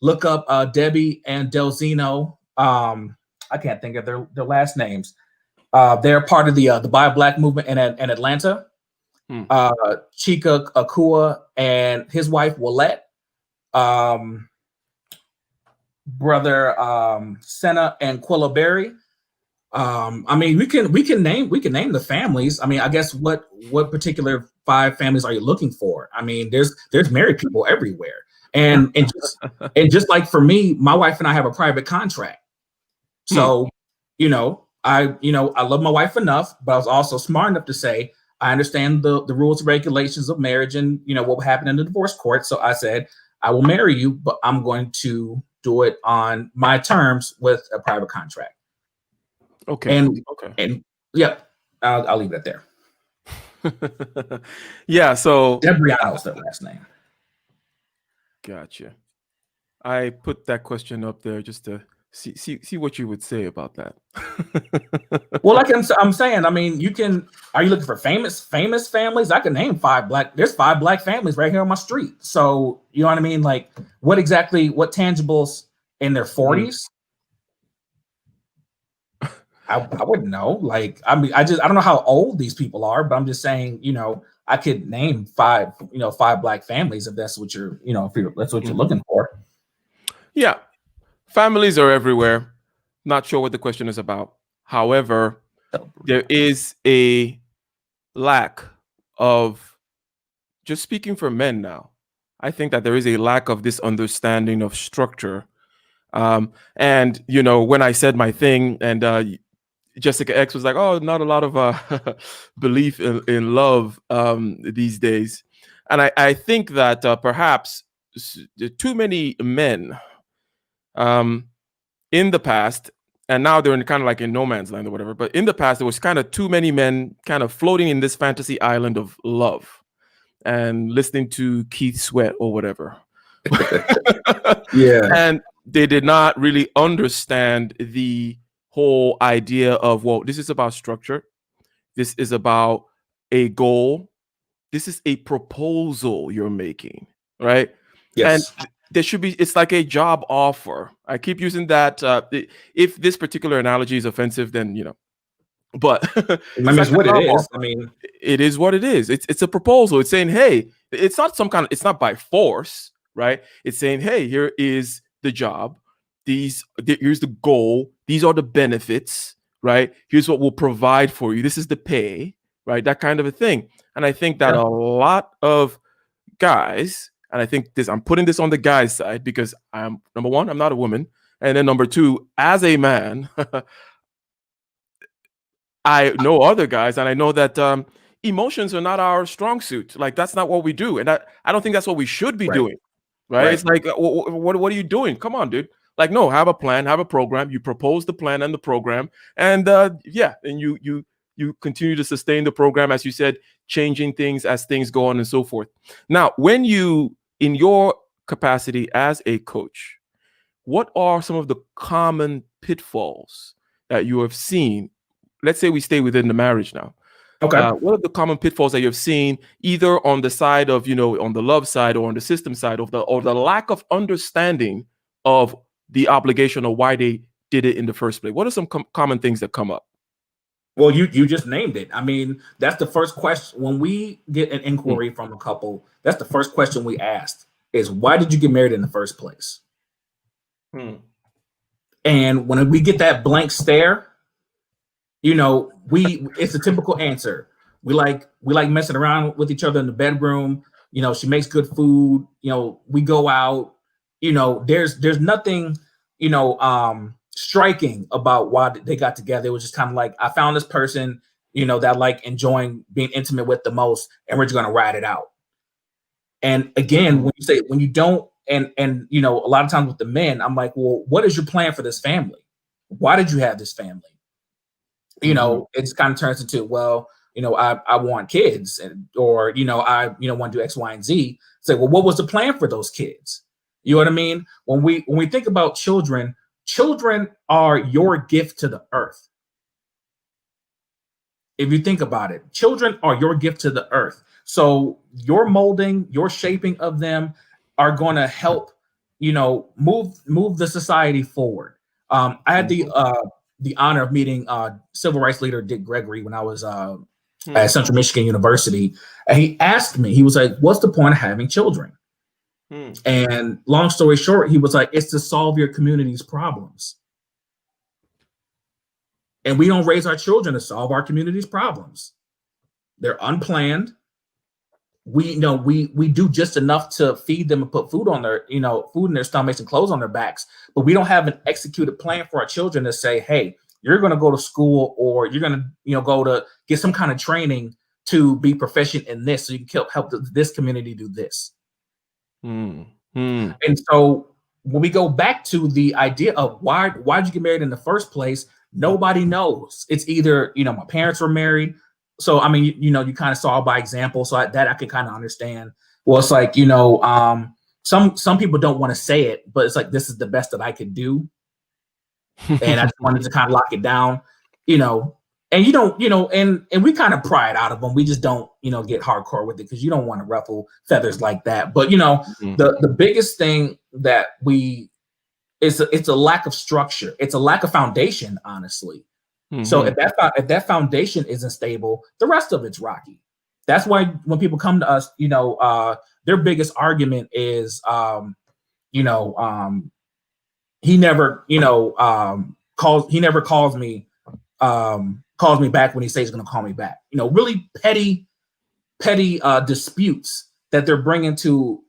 Look up Debbie and Delzino. I can't think of their last names. They're part of the Buy Black movement in Atlanta. Chika Akua and his wife Willette, brother Senna and Quilla Berry. I mean, we can name the families. I mean, I guess what particular 5 families are you looking for? I mean, there's married people everywhere, and just like for me, my wife and I have a private contract. So, I love my wife enough, but I was also smart enough to say I understand the rules and regulations of marriage and what will happen in the divorce court. So I said I will marry you, but I'm going to do it on my terms with a private contract. Okay. And yeah, I'll leave it there. Yeah. So Debriano's their last name. Gotcha. I put that question up there just to see what you would say about that. Well, like I'm saying, I mean, are you looking for famous families? I can name 5 there's 5 Black families right here on my street. So, you know what I mean? Like, what tangibles in their 40s? I wouldn't know. Like, I mean, I don't know how old these people are, but I'm just saying, I could name 5 Black families if that's what you're, that's what you're looking for. Yeah. Families are everywhere. Not sure what the question is about. However, there is a lack of, just speaking for men now, I think that there is a lack of this understanding of structure And you know, when I said my thing, and Jessica X was like, "Oh, not a lot of belief in love these days," and I think that perhaps too many men in the past, and now they're in kind of like in no man's land or whatever. But in the past, there was kind of too many men kind of floating in this fantasy island of love and listening to Keith Sweat or whatever. Yeah. And they did not really understand the whole idea of, well, this is about structure. This is about a goal. This is a proposal you're making, right? And Yes. there should be, it's like a job offer. I keep using that. If this particular analogy is offensive, then, you know, but I it's mean, like it's a what it job is. I offer. mean, It is what it is. It's a proposal. It's saying, hey, it's not some kind of, it's not by force, right? It's saying, hey, here is the job. Here's the goal. These are the benefits, right? Here's what we'll provide for you. This is the pay, right? That kind of a thing. And I think that yeah. a lot of guys, and I think this, I'm putting this on the guy's side because I'm, number one, I'm not a woman. And then number two, as a man, I know other guys, and I know that emotions are not our strong suit. Like that's not what we do, and I don't think that's what we should be Right. doing. Right? Right. It's like, what are you doing? Come on, dude. Like, no, have a plan, have a program. You propose the plan and the program, and yeah, and you continue to sustain the program, as you said, changing things as things go on and so forth. Now, when you, in your capacity as a coach, what are some of the common pitfalls that you have seen? Let's say we stay within the marriage now. Okay. What are the common pitfalls that you've seen, either on the side of, you know, on the love side or on the system side of the lack of understanding of the obligation or why they did it in the first place? What are some common things that come up? Well, you just named it. I mean, that's the first question when we get an Mm, inquiry from a couple. That's the first question we asked is why did you get married in the first place? mm, And when we get that blank stare, we it's a typical answer. We like messing around with each other in the bedroom. She makes good food. We go out. There's nothing, striking about why they got together. It was just kind of like I found this person, that I like enjoying being intimate with the most, and we're just gonna ride it out. And again, mm, when you don't, and a lot of times with the men, I'm like, well, what is your plan for this family? Why did you have this family? mhm, It just kind of turns into, well, I want kids, or I want to do X, Y, and Z. Say, well, what was the plan for those kids? You know what I mean? When we think about children, children are your gift to the earth. If you think about it, children are your gift to the earth. So your molding, your shaping of them are going to help, move the society forward. I had mhm, the honor of meeting civil rights leader Dick Gregory when I was mm, at Central Michigan University, and he asked me, he was like, "What's the point of having children?" mm, And long story short, he was like, "It's to solve your community's problems." And we don't raise our children to solve our community's problems. They're unplanned. We do just enough to feed them and put food on their food in their stomachs and clothes on their backs, but we don't have an executed plan for our children to say, hey, you're going to go to school, or you're going to go to get some kind of training to be proficient in this so you can help this community do this. mm, mm, And so when we go back to the idea of why'd you get married in the first place, nobody knows. It's either my parents were married, so I mean you kind of saw by example, so that I can kind of understand. Well, it's like some people don't want to say it, but it's like this is the best that I could do, and I just wanted to kind of lock it down, you know. And you don't, and we kind of pry it out of them. We just don't, get hardcore with it because you don't want to ruffle feathers like that. But mhm, the biggest thing that it's a lack of structure. It's a lack of foundation, honestly. So mhm, if that foundation isn't stable, the rest of it's rocky. That's why when people come to us, their biggest argument is, you know, he never, he never calls me back when he says he's going to call me back. Really petty disputes that they're bringing to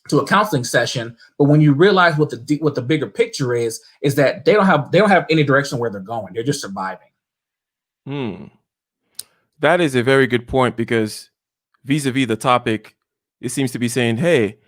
to a counseling session. But when you realize what the bigger picture is that they don't have any direction where they're going. They're just surviving. That is a very good point, because vis-a-vis the topic, it seems to be saying, hey,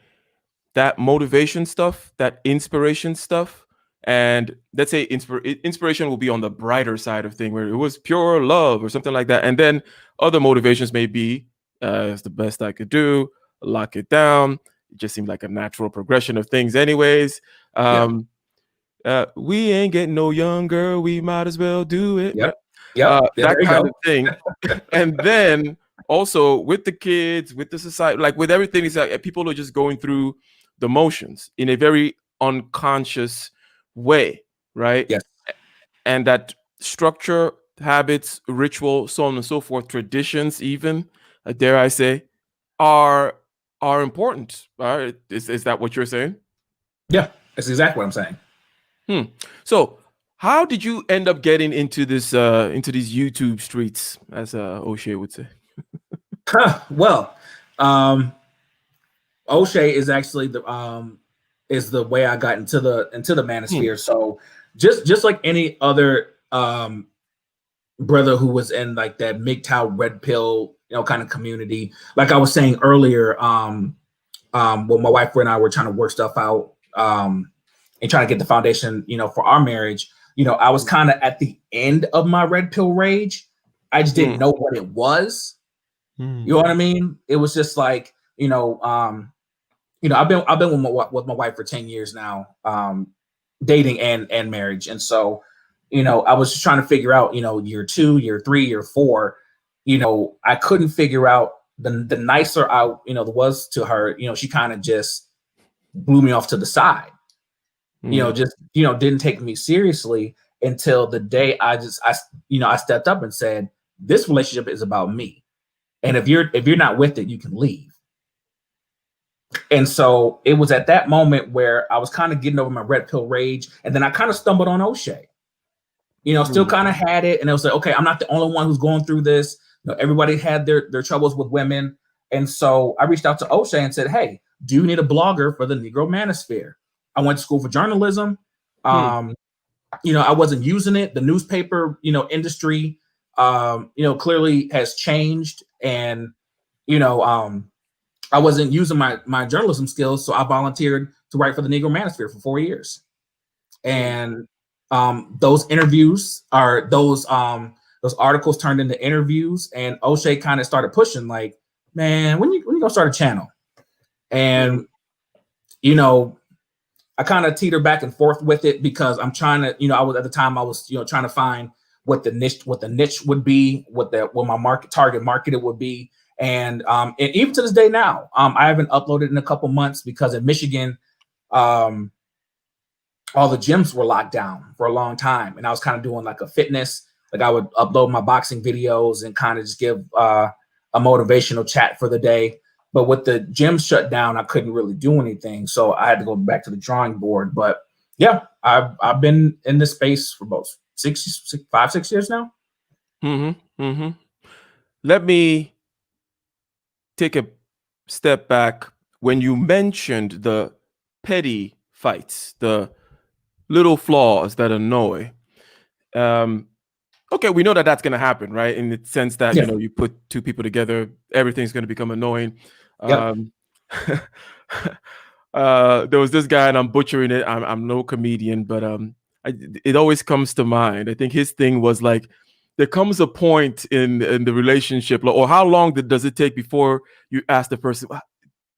that motivation stuff, that inspiration stuff, and let's say inspiration will be on the brighter side of thing, where it was pure love or something like that, and then other motivations may be, it's the best I could do, lock it down. It just seemed like a natural progression of things anyways. We ain't getting no younger, we might as well do it. Yep. Yeah, That there you kind go. of thing. And then also with the kids, with the society, like with everything, it's like people are just going through the motions in a very unconscious way, right? Yes. And that structure, habits, ritual, so on and so forth, traditions, even, dare I say, are important. Is that what you're saying? Yeah, that's exactly what I'm saying. So how did you end up getting into this into these YouTube streets, as O'Shea would say? Well, O'Shea is actually the way I got into the manosphere. So just like any other brother who was in like that MGTOW red pill, kind of community, like I was saying earlier, well, my wife and I were trying to work stuff out, and trying to get the foundation, for our marriage. I was kind of at the end of my red pill rage. I just didn't know what it was. You know what I mean? It was just like, I've been with my wife for 10 years now, dating and marriage. And so, I was just trying to figure out, year 2, year 3, year 4, I couldn't figure out the nicer I, was to her, she kind of just blew me off to the side, just, didn't take me seriously until the day I stepped up and said, this relationship is about me. And if you're not with it, you can leave. And so it was at that moment where I was kind of getting over my red pill rage. And then I kind of stumbled on O'Shea, still kind of had it. And it was like, okay, I'm not the only one who's going through this. Everybody had their troubles with women. And so I reached out to O'Shea and said, hey, do you need a blogger for the Negro Manosphere? I went to school for journalism. I wasn't using it. The newspaper, industry, clearly has changed. And, I wasn't using my journalism skills, so I volunteered to write for the Negro Manosphere for 4 years. And those interviews are those articles turned into interviews, and O'Shea kind of started pushing, like, man, when you gonna start a channel? And I kind of teeter back and forth with it, because I'm trying to, I was at the time I was trying to find what the niche would be, what my target market it would be. And even to this day now, I haven't uploaded in a couple months because in Michigan, all the gyms were locked down for a long time. And I was kind of doing like a fitness, like I would upload my boxing videos and kind of just give a motivational chat for the day. But with the gym shut down, I couldn't really do anything. So I had to go back to the drawing board. But yeah, I've been in this space for about 5-6 years now. Let me take a step back. When you mentioned the petty fights, the little flaws that annoy, okay, we know that that's going to happen, right? In the sense that, you put two people together, everything's going to become annoying. Yep. There was this guy, and I'm butchering it. I'm no comedian, but it always comes to mind. I think his thing was like, there comes a point in the relationship, or how long does it take before you ask the person,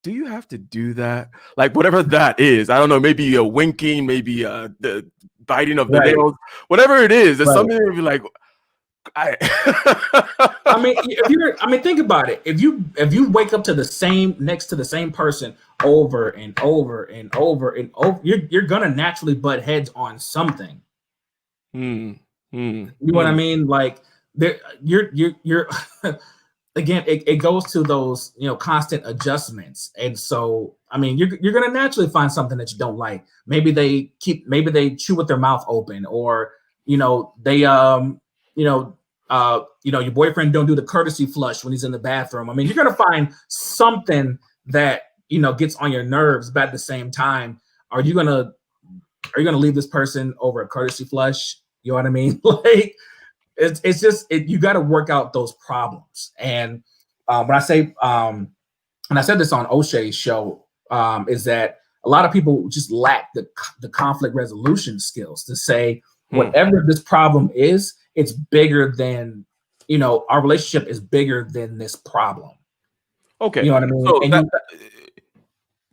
do you have to do that? Like, whatever that is. I don't know, maybe a winking, maybe the biting of the nails, whatever it is. There's something to be like, I mean, think about it. If you wake up next to the same person over and over and over and over, you're gonna naturally butt heads on something. You know what I mean? Like, you're again, it goes to those constant adjustments. And so I mean, you're gonna naturally find something that you don't like. Maybe they chew with their mouth open, or they your boyfriend don't do the courtesy flush when he's in the bathroom. I mean, you're gonna find something that gets on your nerves, but at the same time, are you gonna leave this person over a courtesy flush? You know what I mean? Like it's just you got to work out those problems. And when I say and I said this on O'Shea's show, is that a lot of people just lack the conflict resolution skills to say whatever this problem is, it's bigger than our relationship is bigger than this problem. Okay, you know what I mean? so And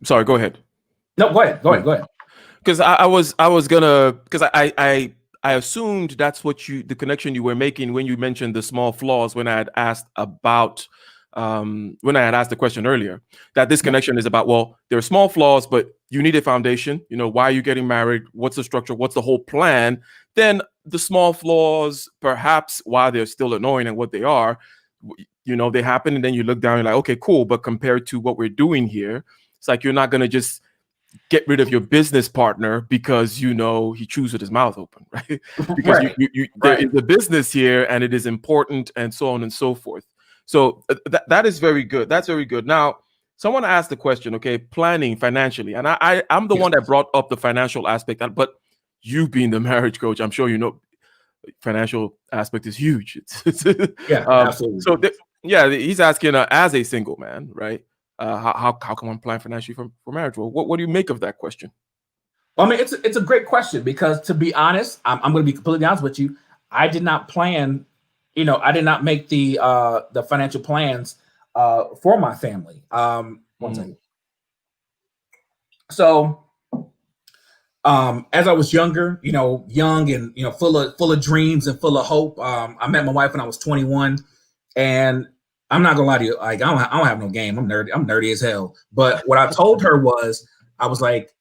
sorry, go ahead. No, go ahead. Because I was gonna, because I assumed that's what the connection you were making when you mentioned the small flaws when I had asked about when I had asked the question earlier, that this connection is about, well, there are small flaws, but you need a foundation. Why are you getting married? What's the structure? What's the whole plan? Then the small flaws, perhaps while they're still annoying and what they are, they happen, and then you look down and you're like, okay, cool. But compared to what we're doing here, it's like you're not gonna just get rid of your business partner because he chews with his mouth open, right? Because Right. there is a business here and it is important, and so on and so forth. So that is very good. That's very good. Now, someone asked the question, okay, planning financially, and I'm the one that brought up the financial aspect, but you being the marriage coach, I'm sure financial aspect is huge. Absolutely. So he's asking as a single man, right? How can one plan financially for marriage? Well, what do you make of that question? Well, I mean, it's a great question, because, to be honest, I'm going to be completely honest with you. I did not plan, I did not make the financial plans for my family. One second. So, as I was younger, young and full of dreams and full of hope, I met my wife when I was 21, and I'm not gonna lie to you, like I don't have no game. I'm nerdy as hell. But what I told her was, I was like,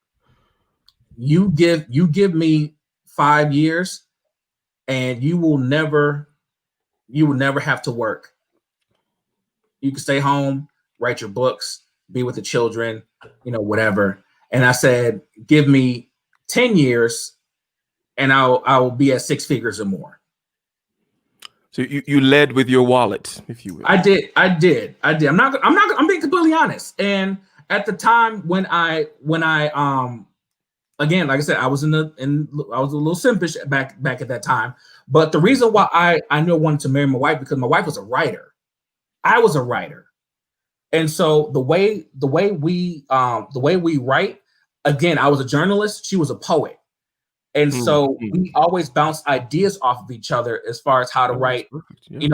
you give me 5 years, and you will never have to work. You can stay home, write your books, be with the children, whatever. And I said, give me 10 years, and I will be at 6 figures or more. So you led with your wallet, if you will. I did. I'm being completely honest. And at the time when I again, like I said, I was I was a little simpish back at that time. But the reason why I knew I wanted to marry my wife, because my wife was a writer. I was a writer. And so the way we write, again, I was a journalist, she was a poet. And so we always bounced ideas off of each other as far as how to write.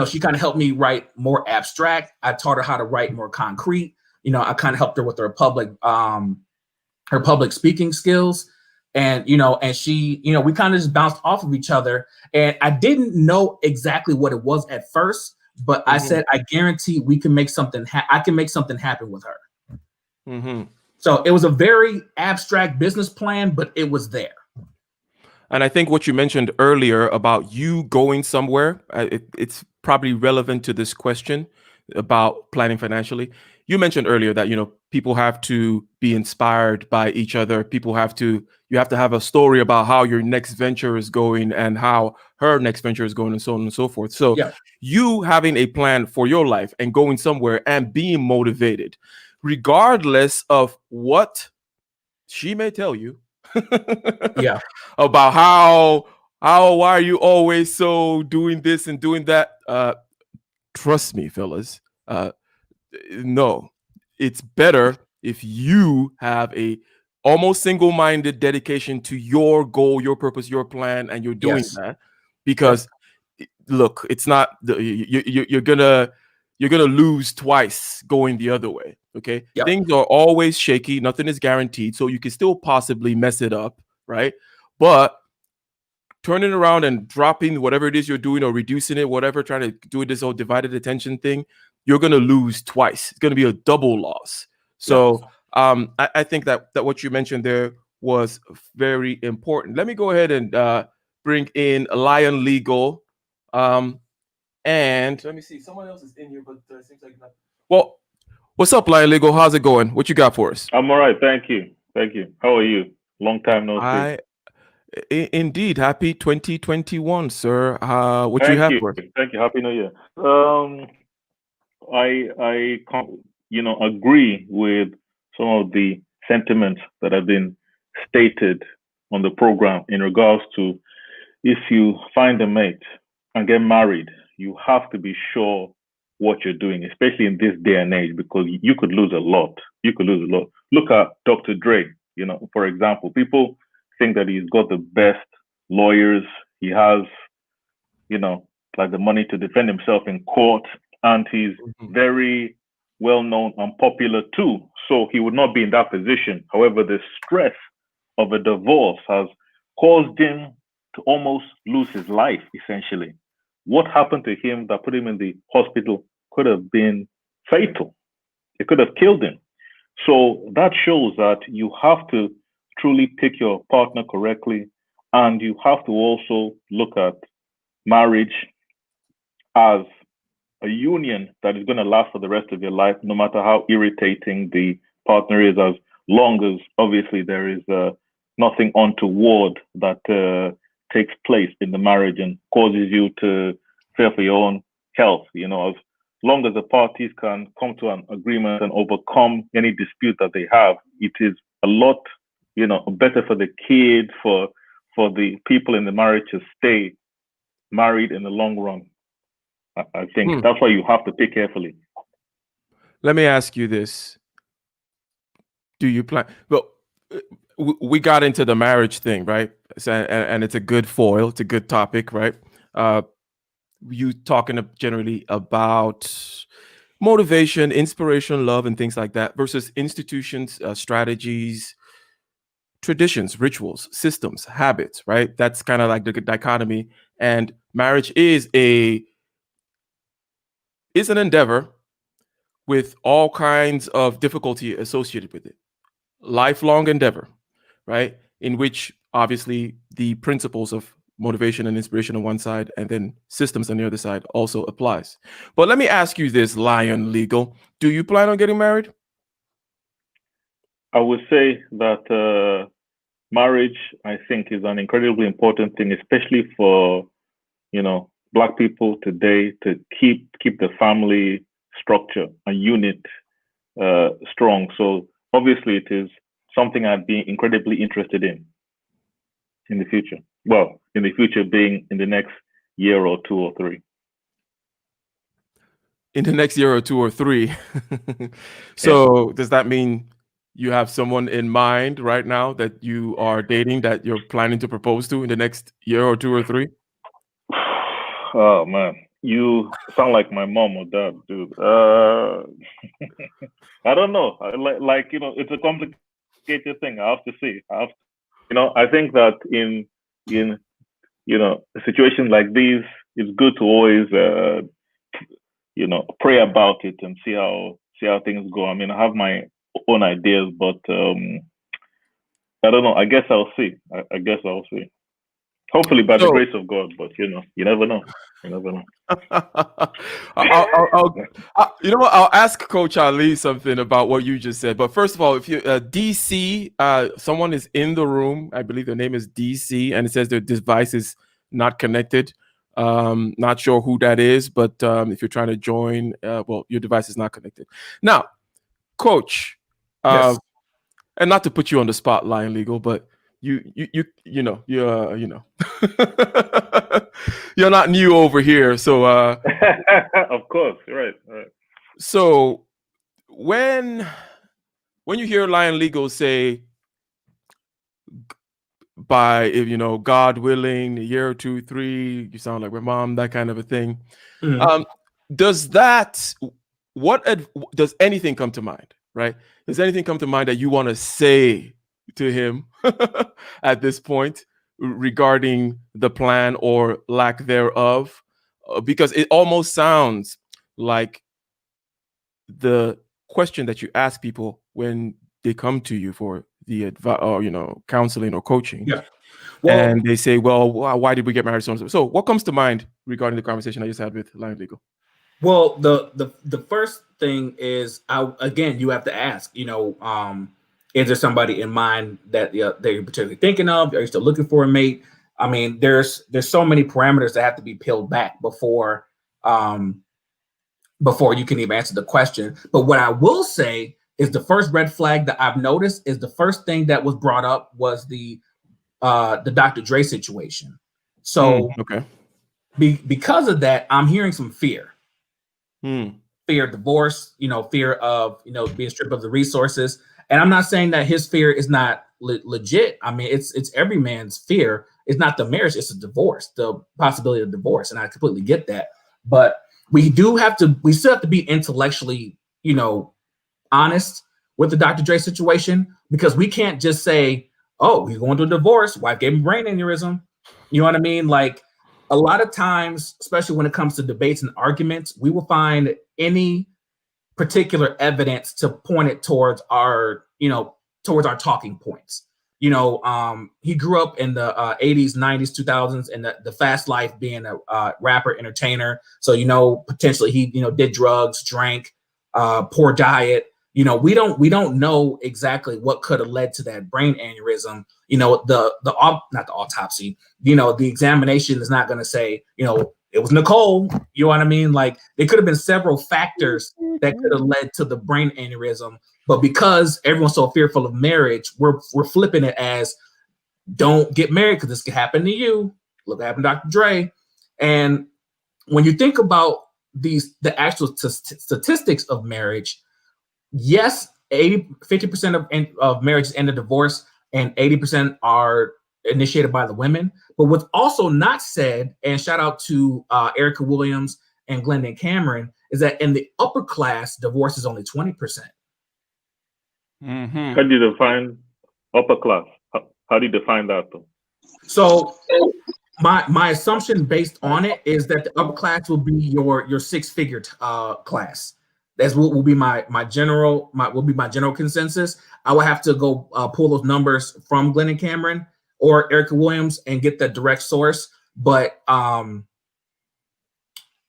She kind of helped me write more abstract. I taught her how to write more concrete. I kind of helped her with her public speaking skills. And and she, we kind of just bounced off of each other. And I didn't know exactly what it was at first, but I said, I guarantee we can make something. I can make something happen with her. So it was a very abstract business plan, but it was there. And I think what you mentioned earlier about you going somewhere, it's probably relevant to this question about planning financially. You mentioned earlier that, people have to be inspired by each other. You have to have a story about how your next venture is going and how her next venture is going, and so on and so forth. So you having a plan for your life and going somewhere and being motivated, regardless of what she may tell you, about why are you always so doing this and doing that. Trust me, fellas, no, it's better if you have a almost single-minded dedication to your goal, your purpose, your plan, and you're doing that. Because look, it's not you're gonna lose twice going the other way. Okay, things are always shaky, nothing is guaranteed, so you can still possibly mess it up, right? But turning around and dropping whatever it is you're doing, or reducing it, whatever, trying to do this whole divided attention thing, you're going to lose twice. It's going to be a double loss. So I think that what you mentioned there was very important. Let me go ahead and bring in Lion Legal. And let me see, someone else is in here, but it seems like not. Well, what's up, Lion Legal? How's it going? What you got for us? I'm all right. Thank you. How are you? Long time no see. Indeed, happy 2021, sir. What Thank you have you. for us? Thank you. Happy New Year. I agree with some of the sentiments that have been stated on the program in regards to if you find a mate and get married, you have to be sure what you're doing, especially in this day and age, because you could lose a lot. You could lose a lot. Look at Dr. Dre, for example. People think that he's got the best lawyers. He has, like the money to defend himself in court, and he's very well known and popular too. So he would not be in that position. However, the stress of a divorce has caused him to almost lose his life, essentially. What happened to him that put him in the hospital could have been fatal. It could have killed him. So that shows that you have to truly pick your partner correctly, and you have to also look at marriage as a union that is going to last for the rest of your life, no matter how irritating the partner is, as long as obviously there is nothing untoward that takes place in the marriage and causes you to fear for your own health. As long as the parties can come to an agreement and overcome any dispute that they have, it is a lot, better for the kids, for the people in the marriage to stay married in the long run. I think that's why you have to pick carefully. Let me ask you this. Do you plan? Well, we got into the marriage thing, right? So, and it's a good foil. It's a good topic, right? You talking generally about motivation, inspiration, love, and things like that versus institutions, strategies, traditions, rituals, systems, habits, right? That's kind of like the dichotomy. And marriage is an endeavor with all kinds of difficulty associated with it. Lifelong endeavor, right? In which obviously the principles of motivation and inspiration on one side and then systems on the other side also applies. But let me ask you this, Lion Legal. Do you plan on getting married? I would say that marriage, I think, is an incredibly important thing, especially for, Black people today, to keep the family structure and unit strong. So obviously it is something I'd be incredibly interested in the future. Well, in the future being in the next year or 2 or 3. In the next year or 2 or 3. So does that mean you have someone in mind right now that you are dating that you're planning to propose to in the next year or 2 or 3? Oh man, you sound like my mom or dad, dude. I don't know. It's a complicated thing. I have to see. I think that in a situation like these, it's good to always pray about it and see how things go. I mean, I have my own ideas, but I don't know. I guess I'll see. I guess I'll see. Hopefully by the grace of God, but you never know. You never know. I'll ask Coach Ali something about what you just said. But first of all, if you DC, someone is in the room. I believe their name is DC, and it says their device is not connected. Not sure who that is, but if you're trying to join, your device is not connected. Now, Coach, Yes. and not to put you on the spot, Lion Legal, but you're you're not new over here, so of course, right. So when you hear Lion Legal say, by God willing, a year or 2, 3, you sound like my mom, that kind of a thing. Does anything come to mind, right? Does anything come to mind that you want to say to him at this point regarding the plan or lack thereof? Because it almost sounds like the question that you ask people when they come to you for the advice or counseling or coaching. Yeah. Well, and they say, well, why did we get married? So what comes to mind regarding the conversation I just had with Lion Legal? Well, the first thing is, you have to ask, is there somebody in mind that you're particularly thinking of? Are you still looking for a mate? I mean, there's so many parameters that have to be peeled back before you can even answer the question. But what I will say is the first red flag that I've noticed. Is the first thing that was brought up was the Dr. Dre situation. So Okay. because of that, I'm hearing some fear. Fear of divorce, fear of being stripped of the resources. And I'm not saying that his fear is not legit. I mean, it's every man's fear. It's not the marriage, it's a divorce, the possibility of divorce. And I completely get that. But we still have to be intellectually, honest with the Dr. Dre situation, because we can't just say, oh, he's going to a divorce, wife gave him brain aneurysm. You know what I mean? Like, a lot of times, especially when it comes to debates and arguments, we will find any particular evidence to point it towards our talking points. He grew up in the 80s, 90s, 2000s, and the fast life, being a rapper, entertainer. So, potentially he, did drugs, drank, poor diet. We don't know exactly what could have led to that brain aneurysm. Not the autopsy, the examination is not going to say, it was Nicole. You know what I mean? Like, there could have been several factors that could have led to the brain aneurysm. But because everyone's so fearful of marriage, we're flipping it as, don't get married because this could happen to you. Look what happened to Dr. Dre. And when you think about the actual statistics of marriage, yes, 50% of marriages end in divorce, and 80% are initiated by the women. But what's also not said, and shout out to Erica Williams and Glendon Cameron, is that in the upper class, divorce is only 20%. How do you define upper class? How do you define that, though? So my assumption based on it is that the upper class will be your six-figure class. That's what will be my general consensus. I will have to go pull those numbers from Glendon Cameron or Erica Williams and get the direct source. But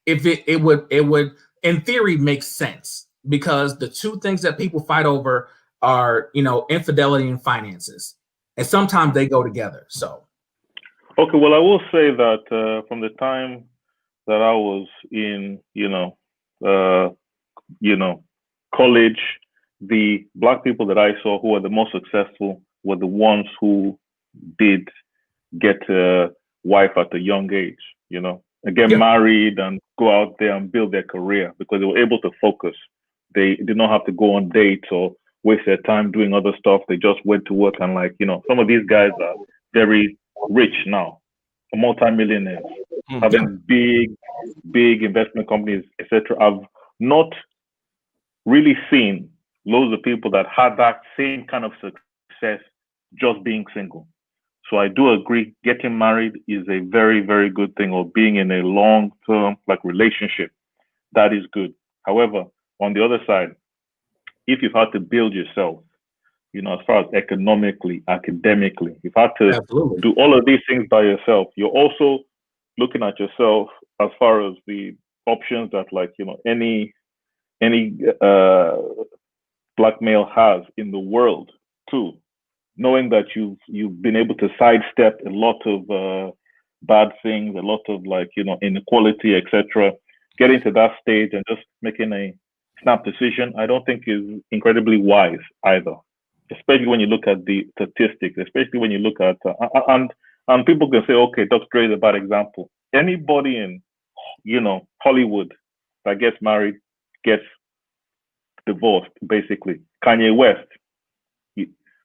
if it would in theory make sense, because the two things that people fight over are infidelity and finances, and sometimes they go together. So okay, well, I will say that from the time that I was in college, the Black people that I saw who were the most successful were the ones who did get a wife at a young age, and get married and go out there and build their career, because they were able to focus. They did not have to go on dates or waste their time doing other stuff. They just went to work, and some of these guys are very rich now, multi-millionaires, having big investment companies, etc. I've not really seen loads of people that had that same kind of success just being single. So I do agree, getting married is a very, very good thing, or being in a long-term relationship. That is good. However, on the other side, if you've had to build yourself, as far as economically, academically, you've had to do all of these things by yourself, you're also looking at yourself as far as the options that any Black male has in the world too, knowing that you've been able to sidestep a lot of bad things, a lot of inequality, etc. Getting to that stage and just making a snap decision, I don't think is incredibly wise either. Especially when you look at the statistics, especially when you look at and people can say, okay, Dr. Dre is a bad example. Anybody in Hollywood that gets married gets divorced, basically. Kanye West,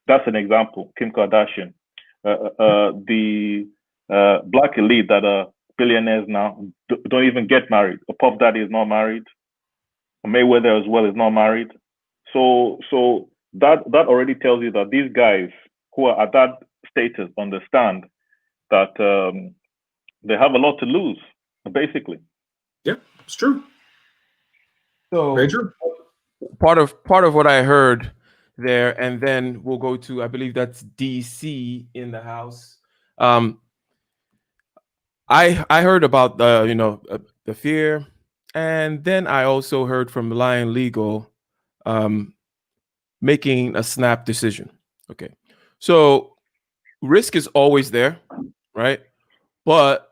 that's an example. Kim Kardashian, the Black elite that are billionaires now don't even get married. A Puff Daddy is not married. Mayweather as well is not married. So that already tells you that these guys who are at that status understand that they have a lot to lose, basically. Yeah, it's true. So very true. Part of what I heard there, and then we'll go to, I believe that's DC in the house. I heard about the fear, and then I also heard from Lion Legal, making a snap decision. Okay, so risk is always there, right? But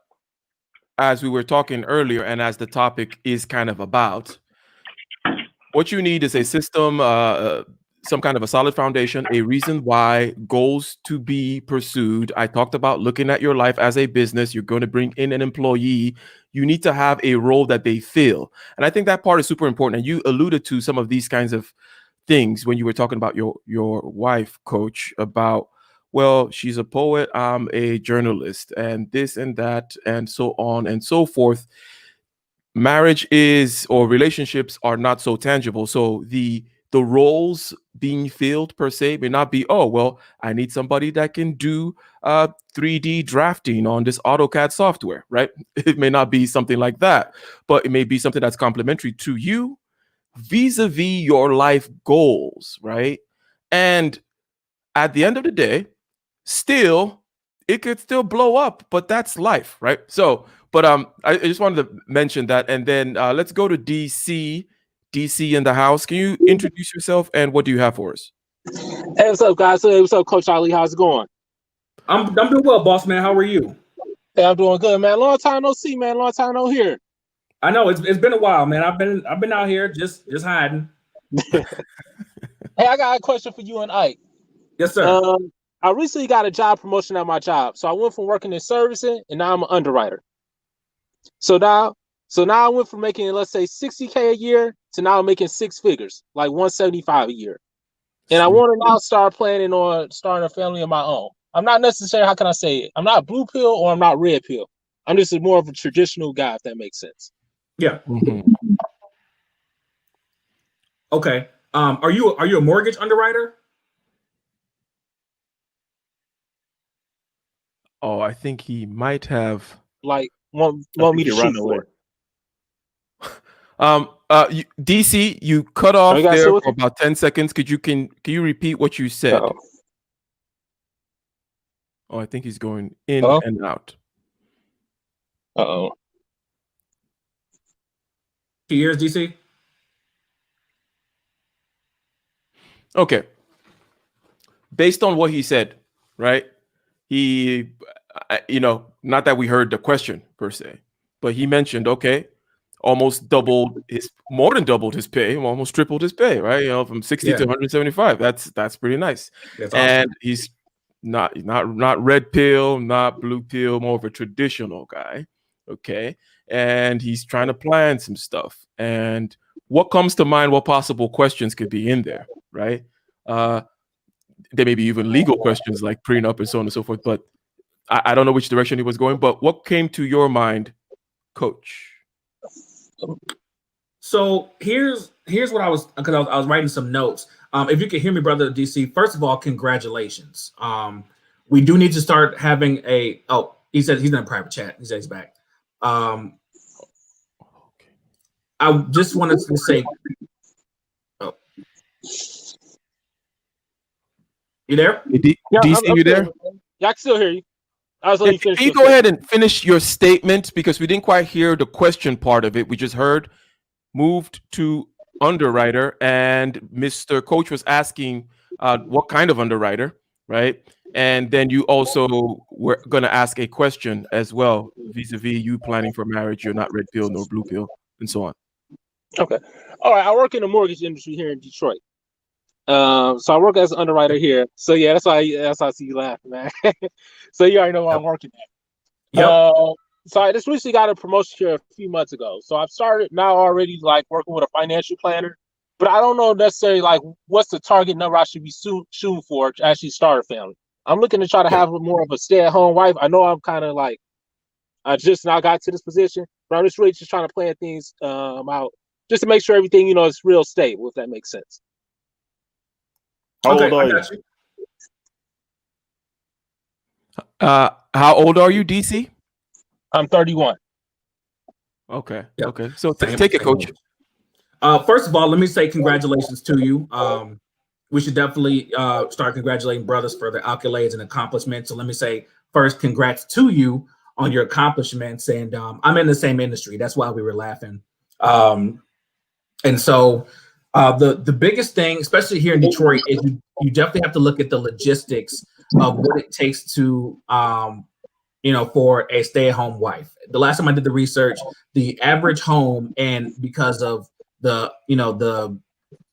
as we were talking earlier, and as the topic is kind of about, what you need is a system, some kind of a solid foundation, a reason why, goals to be pursued. I talked about looking at your life as a business. You're going to bring in an employee. You need to have a role that they fill. And I think that part is super important. And you alluded to some of these kinds of things when you were talking about your wife, Coach, about, well, she's a poet, I'm a journalist, and this and that, and so on and so forth. Marriage is, or relationships are not so tangible. So the roles being filled per se may not be, oh, well, I need somebody that can do 3D drafting on this AutoCAD software, right? It may not be something like that, but it may be something that's complementary to you vis-a-vis your life goals, right? And at the end of the day, still, it could still blow up, but that's life, right? So, but I just wanted to mention that, and then let's go to DC. DC in the house. Can you introduce yourself and what do you have for us? Hey, what's up, guys? Hey, what's up, Coach Ali? How's it going? I'm doing well, boss man. How are you? Hey, I'm doing good, man. Long time no see, man. Long time no hear. I know it's been a while, man. I've been out here just hiding. Hey, I got a question for you and Ike. Yes, sir. I recently got a job promotion at my job, so I went from working in servicing, and now I'm an underwriter. So now I went from making, let's say, $60K a year to now making six figures, like $175 a year. And I want to now start planning on starting a family of my own. I'm not necessarily, how can I say it? I'm not blue pill or I'm not red pill. I'm just more of a traditional guy, if that makes sense. Yeah. Mm-hmm. Okay. Are you a mortgage underwriter? Oh, I think he might have. Like, want me to shoot for it. DC, you cut off you guys there still with for me? about 10 seconds. Can you repeat what you said? Uh-oh. Oh, I think he's going in Uh-oh. and out. Uh-oh. 2 years, DC? Okay. Based on what he said, right? He, not that we heard the question per se, but he mentioned, okay, more than doubled his pay, almost tripled his pay, right? From 60 to 175. That's pretty nice. That's awesome. And he's not red pill, not blue pill, more of a traditional guy. Okay. And he's trying to plan some stuff. And what comes to mind, what possible questions could be in there, right? There may be even legal questions like prenup and so on and so forth, but I don't know which direction he was going. But what came to your mind, Coach? So here's what I was writing some notes. If you can hear me, brother DC, first of all, congratulations. We do need to start having he said he's in a private chat. He said he's back. I just wanted to say, you there? DC, you there? Yeah, I can still hear you. I was letting you finish. Can you go ahead and finish your statement, because we didn't quite hear the question part of it. We just heard moved to underwriter, and Mr. Coach was asking what kind of underwriter, right? And then you also were going to ask a question as well, vis-a-vis you planning for marriage. You're not red pill nor blue pill, and so on. Okay. All right. I work in the mortgage industry here in Detroit. So I work as an underwriter here. So yeah, that's why I see you laughing, man. So you already know where I'm working at. Yep. So I just recently got a promotion here a few months ago. So I've started now already like working with a financial planner, but I don't know necessarily like what's the target number I should be shooting for to actually start a family. I'm looking to try to have more of a stay-at-home wife. I know I'm kind of like, I just now got to this position, but I'm just really just trying to plan things out just to make sure everything, is real stable, if that makes sense. How old are you? How old are you, DC? I'm 31. Okay. Yep. Okay. So take it, Coach. First of all, let me say congratulations to you. We should definitely start congratulating brothers for their accolades and accomplishments. So let me say first, congrats to you on your accomplishments. And I'm in the same industry. That's why we were laughing. And so the biggest thing, especially here in Detroit, is you definitely have to look at the logistics of what it takes to, for a stay-at-home wife. The last time I did the research, the average home, and because of the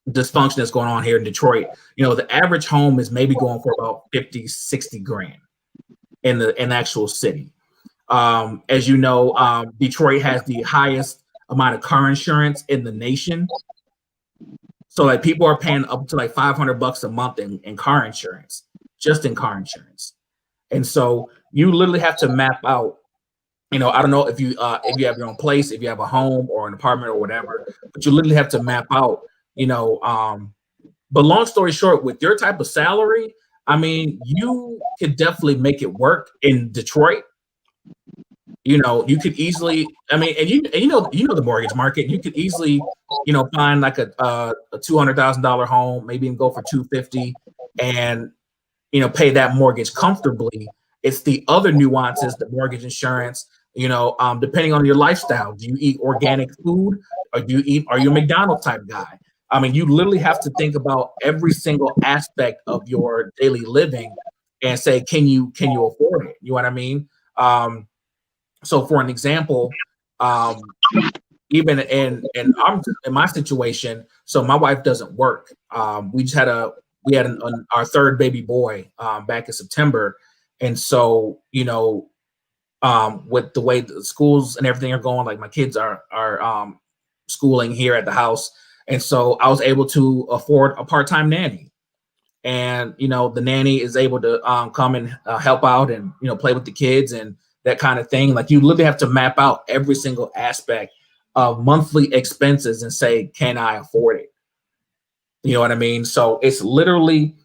dysfunction that's going on here in Detroit. The average home is maybe going for about 50, 60 grand in the actual city. As you know, Detroit has the highest amount of car insurance in the nation. So like people are paying up to like $500 a month in car insurance, just in car insurance. And so you literally have to map out, I don't know if you have your own place, if you have a home or an apartment or whatever, but you literally have to map out, but long story short, with your type of salary, I mean, you could definitely make it work in Detroit. You could easily, I mean, and you know the mortgage market. You could easily, find like a $200,000 home, maybe even go for 250, and pay that mortgage comfortably. It's the other nuances, the mortgage insurance. Depending on your lifestyle, do you eat organic food, or are you a McDonald's type guy? I mean, you literally have to think about every single aspect of your daily living and say, can you afford it? You know what I mean? So for an example, even in my situation, so my wife doesn't work. We had our third baby boy back in September, and so with the way the schools and everything are going, like my kids are schooling here at the house, and so I was able to afford a part-time nanny. And the nanny is able to come and help out and play with the kids and that kind of thing. Like you literally have to map out every single aspect of monthly expenses and say, can I afford it? You know what I mean? So it's literally,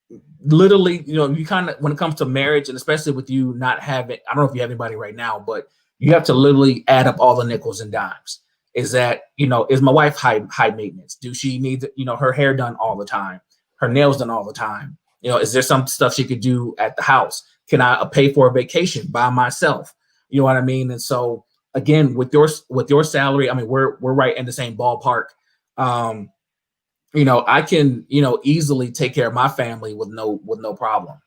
you kind of, when it comes to marriage, and especially with you not having, I don't know if you have anybody right now, but you have to literally add up all the nickels and dimes. Is that, is my wife high maintenance? Do she need, her hair done all the time? Her nails done all the time? Is there some stuff she could do at the house? Can I pay for a vacation by myself? You know what I mean? And so again, with your salary, I mean, we're right in the same ballpark. I can, easily take care of my family with no problem.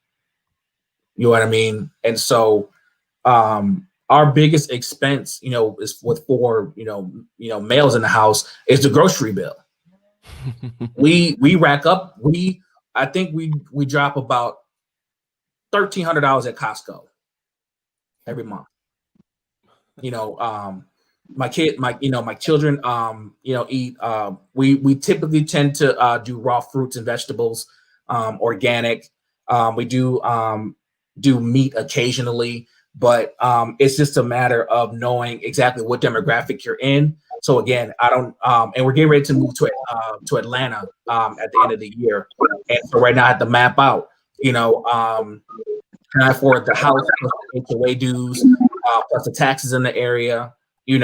You know what I mean? And so our biggest expense, is for males in the house is the grocery bill. we rack up. I think we drop about $1,300 at Costco every month. My children, eat. We typically tend to do raw fruits and vegetables, organic. We do meat occasionally, but it's just a matter of knowing exactly what demographic you're in. So again, I don't, and we're getting ready to move to Atlanta at the end of the year, and so right now I have to map out, can I afford the house plus the HOA dues, plus the taxes in the area? You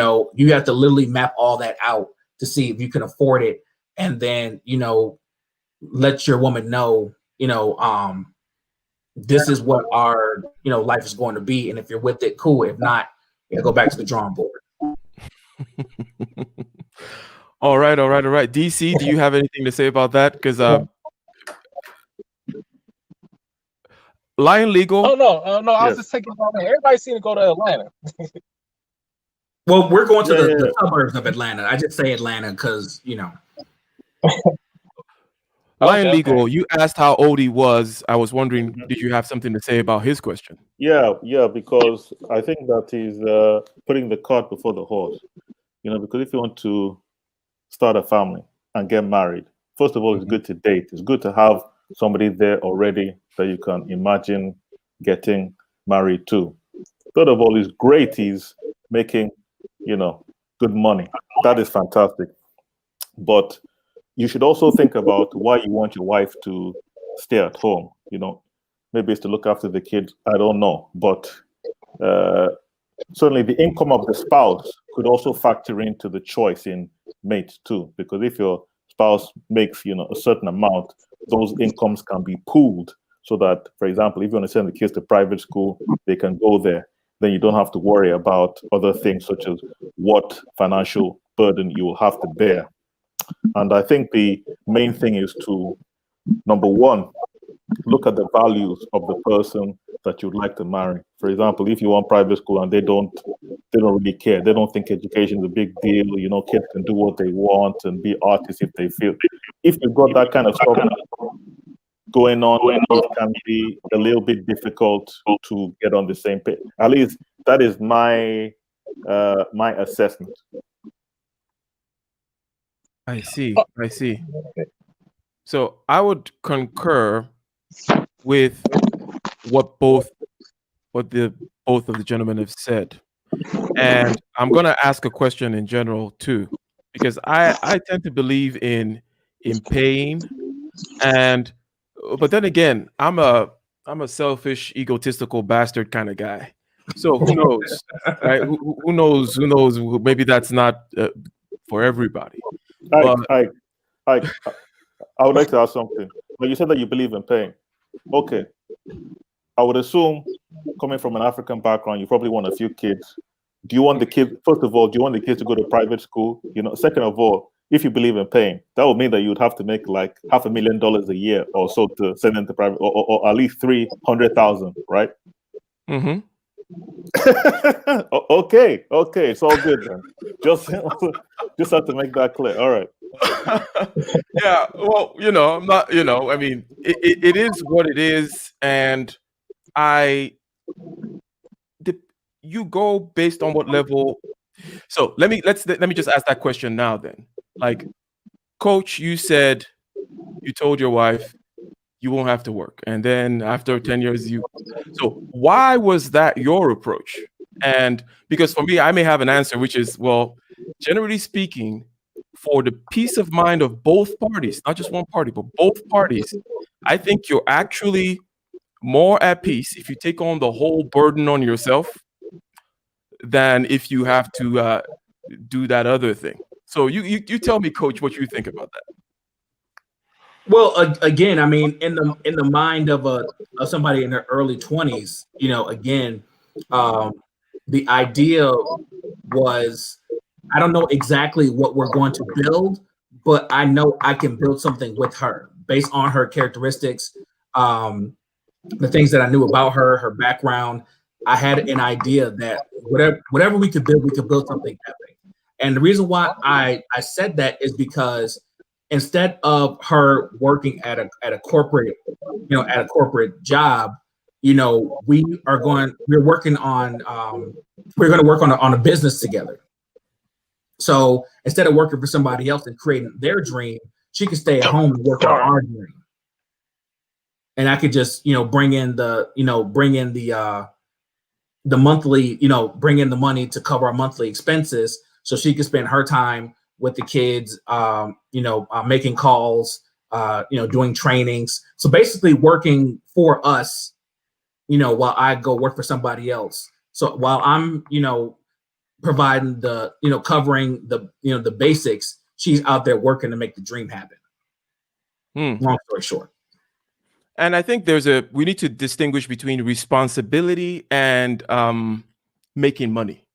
have to literally map all that out to see if you can afford it, and then let your woman know, this is what our life is going to be, and if you're with it, cool. If not, go back to the drawing board. All right. DC, do you have anything to say about that? Because Lion Legal. Oh no, I was just taking about everybody seemed to go to Atlanta. Well, we're going to the suburbs of Atlanta. I just say Atlanta because Lion Legal, you asked how old he was. I was wondering, did you have something to say about his question? Yeah, because I think that is putting the cart before the horse. Because if you want to start a family and get married, first of all, it's good to date. It's good to have somebody there already that you can imagine getting married to. Third of all, it's great he's making, good money. That is fantastic. But you should also think about why you want your wife to stay at home. Maybe it's to look after the kids. I don't know. But certainly the income of the spouse could also factor into the choice in mate too. Because if your spouse makes, a certain amount, those incomes can be pooled so that, for example, if you want to send the kids to private school, they can go there. Then you don't have to worry about other things such as what financial burden you will have to bear. And I think the main thing is to, number one, look at the values of the person that you'd like to marry. For example, if you want private school and they don't they don't really care. They don't think education is a big deal. You know, kids can do what they want and be artists if they feel. If you've got that kind of stuff going on, it can be a little bit difficult to get on the same page. At least that is my my assessment. I see. So I would concur with what both of the gentlemen have said. And I'm gonna ask a question in general too, because I tend to believe in pain, and but then again, I'm a selfish, egotistical bastard kind of guy. So who knows, right? Who knows? Who knows? Maybe that's not for everybody. But I would like to ask something. Well, you said that you believe in pain. Okay. I would assume, coming from an African background, you probably want a few kids. Do you want the kids, first of all, do you want the kids to go to private school? You know, second of all, if you believe in pain, that would mean that you would have to make like $500,000 a year or so to send them to private, or at least 300,000, right? mm-hmm. Okay, it's all good then. Just have to make that clear. All right. Yeah, well, I'm not, I mean, it is what it is, and you go based on what level. So let me just ask that question now then. Like, Coach, you said you told your wife you won't have to work, and then after 10 years so why was that your approach? And because for me, I may have an answer, which is, well, generally speaking, for the peace of mind of both parties, not just one party, but both parties, I think you're actually more at peace if you take on the whole burden on yourself than if you have to do that other thing. So you tell me, Coach, what you think about that. Well, again, I mean, in the mind of somebody in their early 20s, again, the idea was, I don't know exactly what we're going to build, but I know I can build something with her based on her characteristics, the things that I knew about her background. I had an idea that whatever we could build something epic. And the reason why I said that is because instead of her working at a corporate, at a corporate job, we're working on we're going to work on a business together. So instead of working for somebody else and creating their dream, she could stay at home and work on our dream. And I could just, bring in the monthly, bring in the money to cover our monthly expenses, so she could spend her time with the kids, making calls, doing trainings. So basically working for us, while I go work for somebody else. So while I'm, providing the, covering the, the basics, she's out there working to make the dream happen. Long story short. And I think we need to distinguish between responsibility and making money,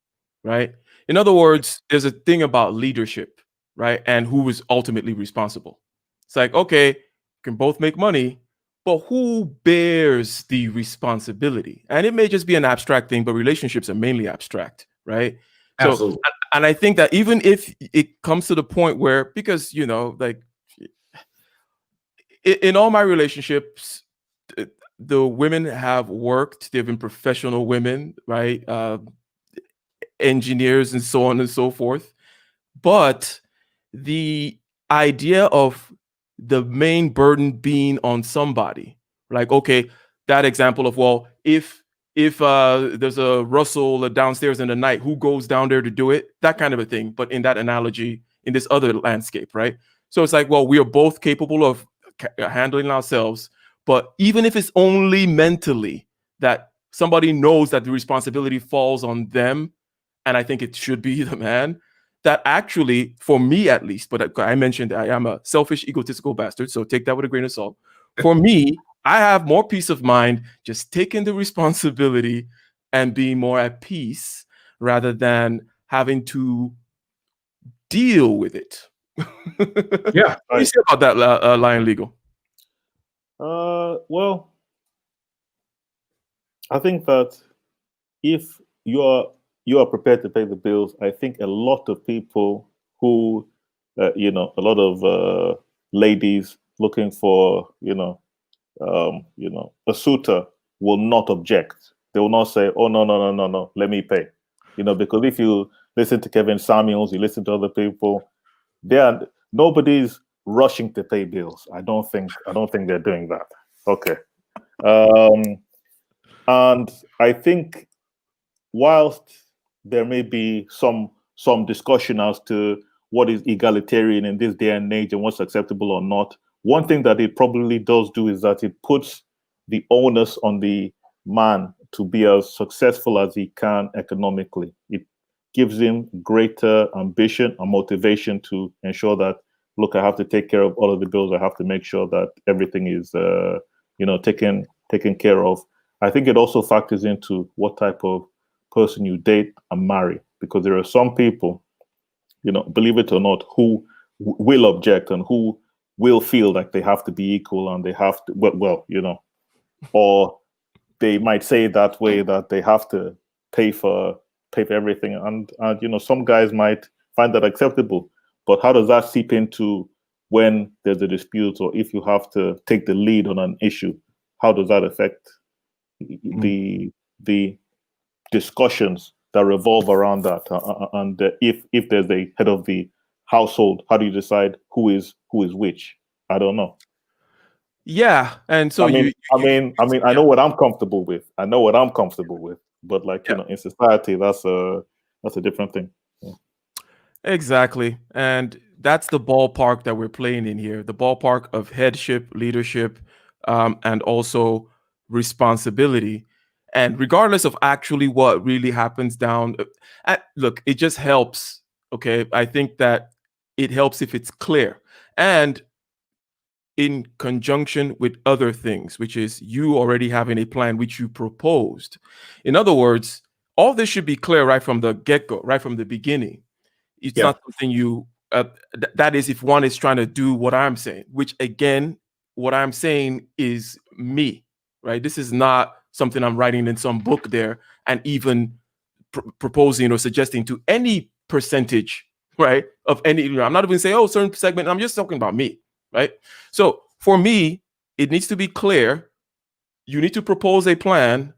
right? In other words, there's a thing about leadership, right? And who is ultimately responsible. It's like, okay, you can both make money, but who bears the responsibility? And it may just be an abstract thing, but relationships are mainly abstract, right? Absolutely. So, and I think that even if it comes to the point where, because, like, in all my relationships, the women have worked. They've been professional women, right? Engineers and so on and so forth. But the idea of the main burden being on somebody, like, okay, that example of, well, if there's a rustle downstairs in the night, who goes down there to do it? That kind of a thing. But in that analogy, in this other landscape, right? So it's like, well, we are both capable of handling ourselves, but even if it's only mentally, that somebody knows that the responsibility falls on them, and I think it should be the man, that actually, for me at least, but I mentioned I am a selfish, egotistical bastard, so take that with a grain of salt. For me, I have more peace of mind just taking the responsibility and being more at peace rather than having to deal with it. Yeah. What do you say about that, Lion Legal? Well, I think that if you're you are prepared to pay the bills, I think a lot of people who, a lot of ladies looking for, a suitor will not object. They will not say, "Oh, no, let me pay," because if you listen to Kevin Samuels, you listen to other people, nobody's rushing to pay bills. I don't think they're doing that. Okay. And I think whilst there may be some discussion as to what is egalitarian in this day and age and what's acceptable or not, one thing that it probably does do is that it puts the onus on the man to be as successful as he can economically. It gives him greater ambition and motivation to ensure that, look, I have to take care of all of the bills. I have to make sure that everything is, taken care of. I think it also factors into what type of person you date and marry, because there are some people, believe it or not, who will object and who will feel like they have to be equal and they have to, or they might say that way that they have to pay for everything, and some guys might find that acceptable. But how does that seep into when there's a dispute, or if you have to take the lead on an issue? How does that affect the discussions that revolve around that? And if there's a head of the household, how do you decide who is which? I don't know. Yeah, and so I know what I'm comfortable with. But in society, that's a different thing. Yeah. Exactly. And that's the ballpark that we're playing in here, the ballpark of headship, leadership, and also responsibility. And regardless of actually what really happens down, look, it just helps. Okay. I think that it helps if it's clear and in conjunction with other things, which is you already having a plan which you proposed. In other words, all this should be clear right from the get-go, right from the beginning. It's not something you that is if one is trying to do what I'm saying, which again, what I'm saying is me, right? This is not something I'm writing in some book there and even proposing or suggesting to any percentage, right? Of any, I'm not even saying, oh, certain segment. I'm just talking about me, right? So for me, it needs to be clear. You need to propose a plan.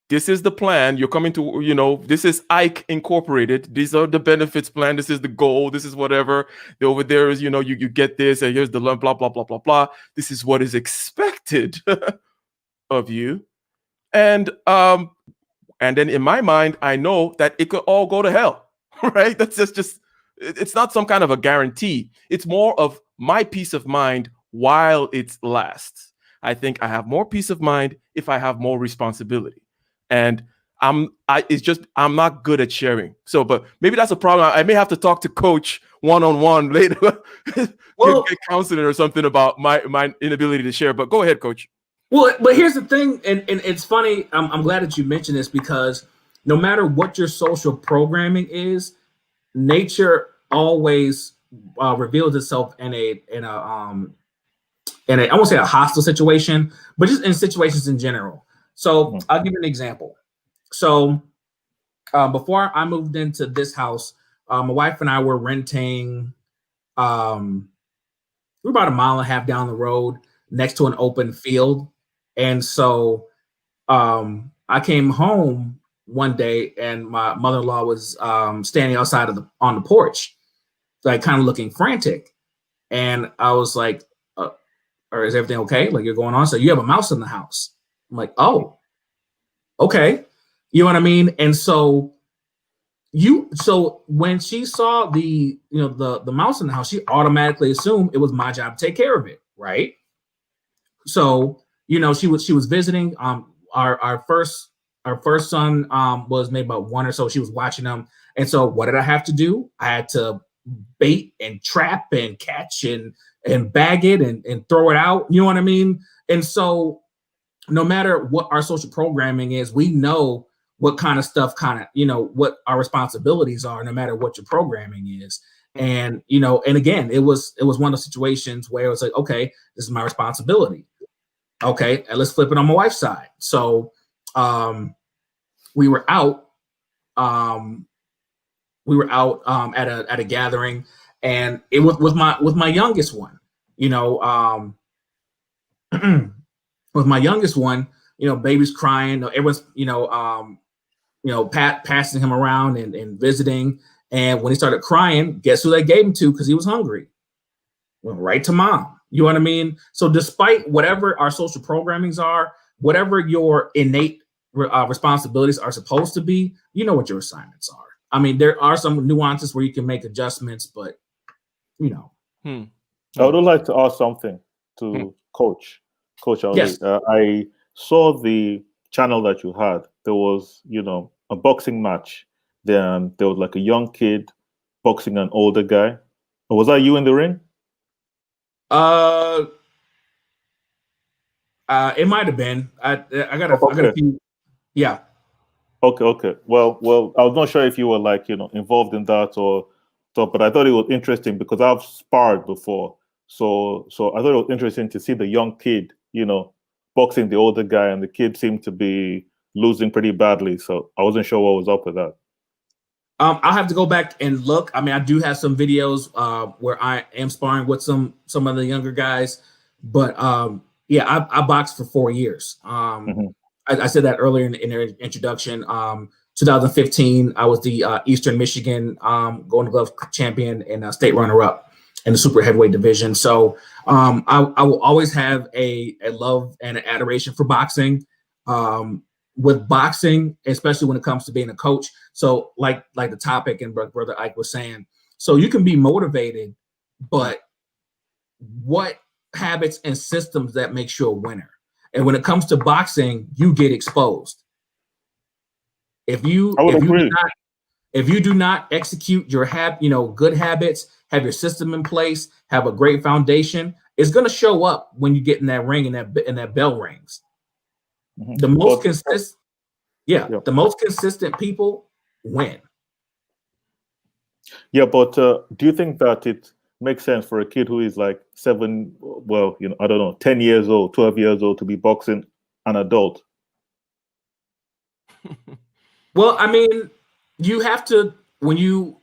This is the plan. You're coming to, this is Ike Incorporated. These are the benefits plan. This is the goal. This is whatever. Over there is, you get this, and here's the blah, blah, blah, blah, blah, blah. This is what is expected of you. And then in my mind, I know that it could all go to hell, right? That's just it's not some kind of a guarantee. It's more of my peace of mind while it lasts. I think I have more peace of mind if I have more responsibility. And I'm not good at sharing. So, but maybe that's a problem. I may have to talk to Coach one-on-one later, get counseling or something about my inability to share. But go ahead, Coach. Well, but here's the thing, and it's funny. I'm glad that you mentioned this, because no matter what your social programming is, nature always reveals itself in a I won't say a hostile situation, but just in situations in general. So I'll give you an example. So before I moved into this house, my wife and I were renting. We're about a mile and a half down the road, next to an open field, and so I came home one day, and my mother-in-law was standing outside on the porch, like kind of looking frantic, and I was like, or is everything okay? Like, you're going on? So you have a mouse in the house. I'm like, oh, okay. You know what I mean? And so when she saw the mouse in the house, she automatically assumed it was my job to take care of it, right? So, she was visiting. Our first son was maybe about one or so. She was watching them. And so what did I have to do? I had to bait and trap and catch and bag it and throw it out. You know what I mean? And so no matter what our social programming is, we know what kind of stuff what our responsibilities are, no matter what your programming is. And, and again, it was one of those situations where it was like, okay, this is my responsibility. Okay, and let's flip it on my wife's side. So we were out we were out at a gathering, and it was with my youngest one. You know, with my youngest one, you know, baby's crying. Everyone's, passing him around and visiting. And when he started crying, guess who they gave him to? Because he was hungry. Went right to mom. You know what I mean? So despite whatever our social programmings are, whatever your innate responsibilities are supposed to be, you know what your assignments are. I mean, there are some nuances where you can make adjustments, but you know. I would like to ask something to Coach Ali. Yes. I saw the channel that you had. There was, a boxing match. Then there was like a young kid boxing an older guy. Was that you in the ring? It might have been. I got a few. Yeah. Okay. Well, I was not sure if you were like, involved in that or stuff, but I thought it was interesting because I've sparred before. So I thought it was interesting to see the young kid, boxing the older guy, and the kid seemed to be losing pretty badly. So I wasn't sure what was up with that. I'll have to go back and look. I mean, I do have some videos where I am sparring with some of the younger guys, but yeah, I boxed for 4 years. I said that earlier in their introduction. 2015, I was the Eastern Michigan Golden Glove champion and state runner-up in the super heavyweight division. So I will always have a love and an adoration for boxing. With boxing, especially when it comes to being a coach. So like the topic and Brother Ike was saying, so you can be motivated, but what habits and systems that makes you a winner? And when it comes to boxing, you get exposed. If you do not execute your good habits, have your system in place, have a great foundation, it's going to show up when you get in that ring and that bell rings. The most the most consistent people win. Yeah, but do you think that it makes sense for a kid who is like 10 years old, 12 years old to be boxing an adult? Well, I mean, you have to, when you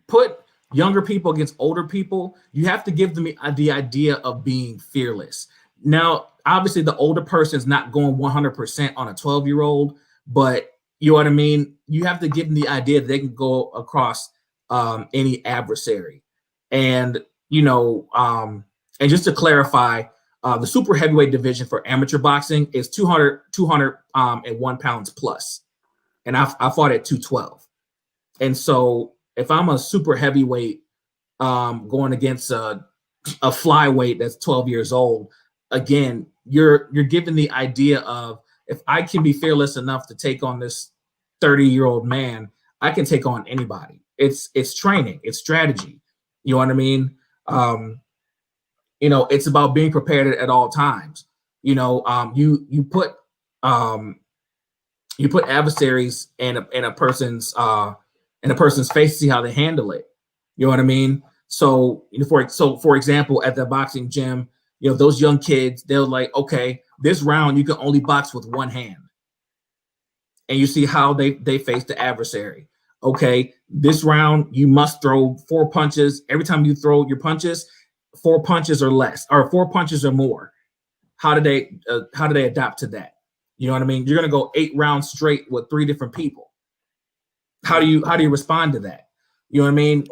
put younger people against older people, you have to give them the idea of being fearless. Now, obviously, the older person is not going 100% on a 12-year-old, but you know what I mean? You have to give them the idea that they can go across any adversary. And, and just to clarify, the super heavyweight division for amateur boxing is 201 pounds plus. And I fought at 212. And so if I'm a super heavyweight going against a flyweight that's 12 years old, again, you're given the idea of, if I can be fearless enough to take on this 30-year-old man, I can take on anybody. It's training, it's strategy. You know what I mean? It's about being prepared at all times. You put adversaries in a person's face to see how they handle it. You know what I mean? So for example, at the boxing gym, those young kids, they're like, okay, this round you can only box with one hand. And you see how they face the adversary. Okay, this round you must throw 4 punches. Every time you throw your punches, 4 punches or less, or 4 punches or more. How do they adapt to that? You know what I mean? You're gonna go 8 rounds straight with 3 different people. How do you respond to that? You know what I mean? Okay.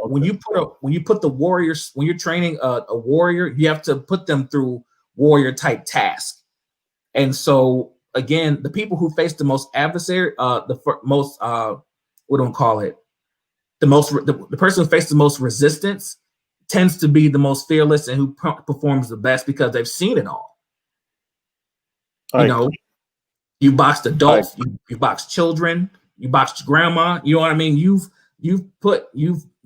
When you put the warriors, when you're training a warrior, you have to put them through warrior type tasks. And so again, the people who face the most adversary, the person who faces the most resistance tends to be the most fearless and who performs the best because they've seen it all. You boxed adults, you boxed children, you boxed grandma. You know what I mean? You've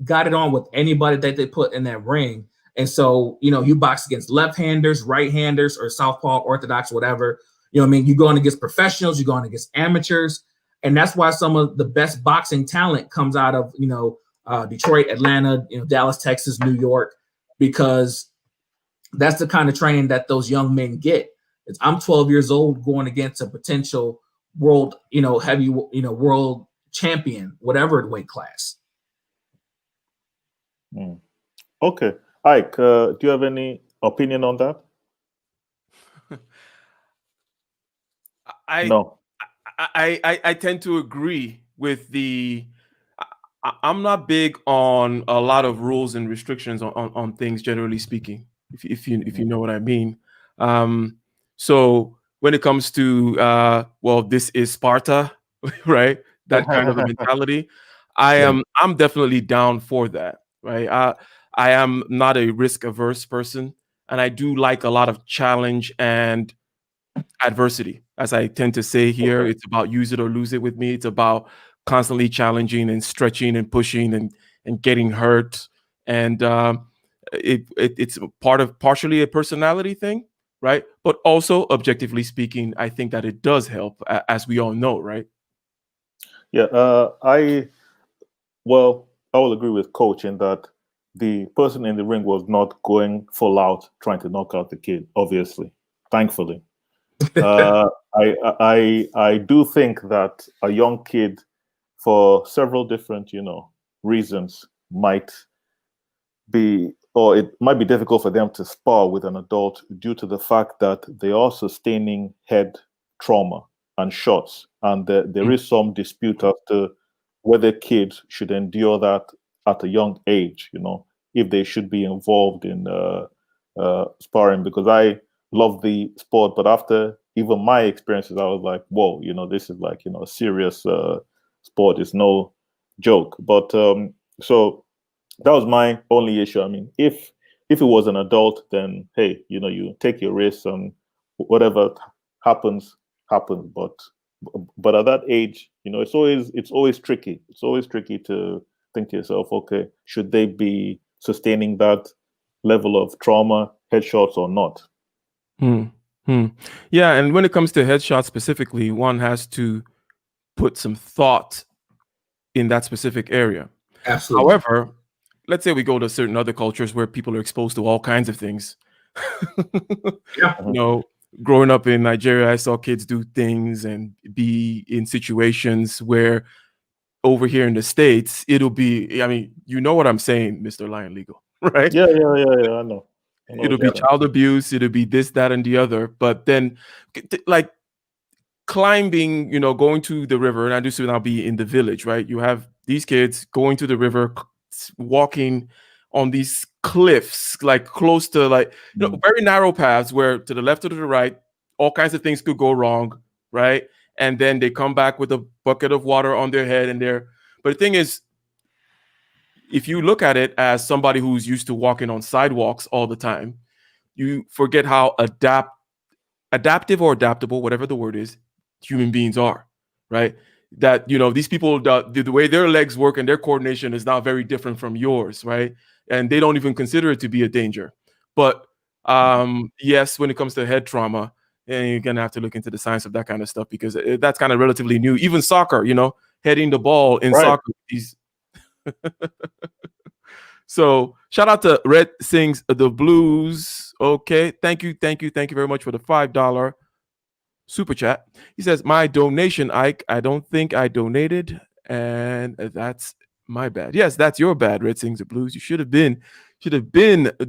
got it on with anybody that they put in that ring. And so, you box against left-handers, right-handers, or southpaw, orthodox, whatever. You know what I mean? You're going against professionals, you're going against amateurs. And that's why some of the best boxing talent comes out of, Detroit, Atlanta, Dallas, Texas, New York, because that's the kind of training that those young men get. I'm 12 years old going against a potential world, world champion, whatever weight class. Okay. Ike, do you have any opinion on that? No. I tend to agree with I'm not big on a lot of rules and restrictions on things, generally speaking, if you know what I mean. So when it comes to well, this is Sparta, right? That kind of a mentality. I'm definitely down for that, right? I am not a risk averse person, and I do like a lot of challenge and adversity. As I tend to say here, it's about use it or lose it with me. It's about constantly challenging and stretching and pushing and getting hurt. And it's partially a personality thing, right? But also, objectively speaking, I think that it does help, as we all know, right? Yeah, I will agree with Coach in that the person in the ring was not going full out trying to knock out the kid, obviously, thankfully. I do think that a young kid, for several different, reasons, might be, or it might be difficult for them to spar with an adult due to the fact that they are sustaining head trauma and shots, and there is some dispute as to whether kids should endure that at a young age. If they should be involved in sparring, because I love the sport, but after even my experiences, I was like, whoa, this is like a serious sport. It's no joke. But so that was my only issue. I mean, if it was an adult, then hey, you take your risks and whatever happens, happens. But at that age, it's always tricky. It's always tricky to think to yourself, okay, should they be sustaining that level of trauma, headshots or not? Yeah, and when it comes to headshots specifically, one has to put some thought in that specific area. Absolutely. However, let's say we go to certain other cultures where people are exposed to all kinds of things. Yeah. Growing up in Nigeria, I saw kids do things and be in situations where over here in the States, it'll be, I mean, you know what I'm saying, Mr. Lion Legal, right? Yeah. I know. It'll be child abuse, it'll be this, that, and the other. But then, like, climbing, going to the river, and I used to now be in the village, right? You have these kids going to the river, walking on these cliffs, like close to very narrow paths where to the left or to the right, all kinds of things could go wrong, right? And then they come back with a bucket of water on their head but the thing is, if you look at it as somebody who's used to walking on sidewalks all the time, you forget how adaptive or adaptable, whatever the word is, human beings are, right? That, these people, the way their legs work and their coordination is not very different from yours, right? And they don't even consider it to be a danger. But yes, when it comes to head trauma, and you're gonna have to look into the science of that kind of stuff, because that's kind of relatively new. Even soccer, heading the ball in soccer. So shout out to Red Sings the Blues. Okay, thank you very much for the $5 super chat. He says, my donation, Ike, I don't think I donated, and that's my bad. Yes, that's your bad, Red Sings the Blues. You should have been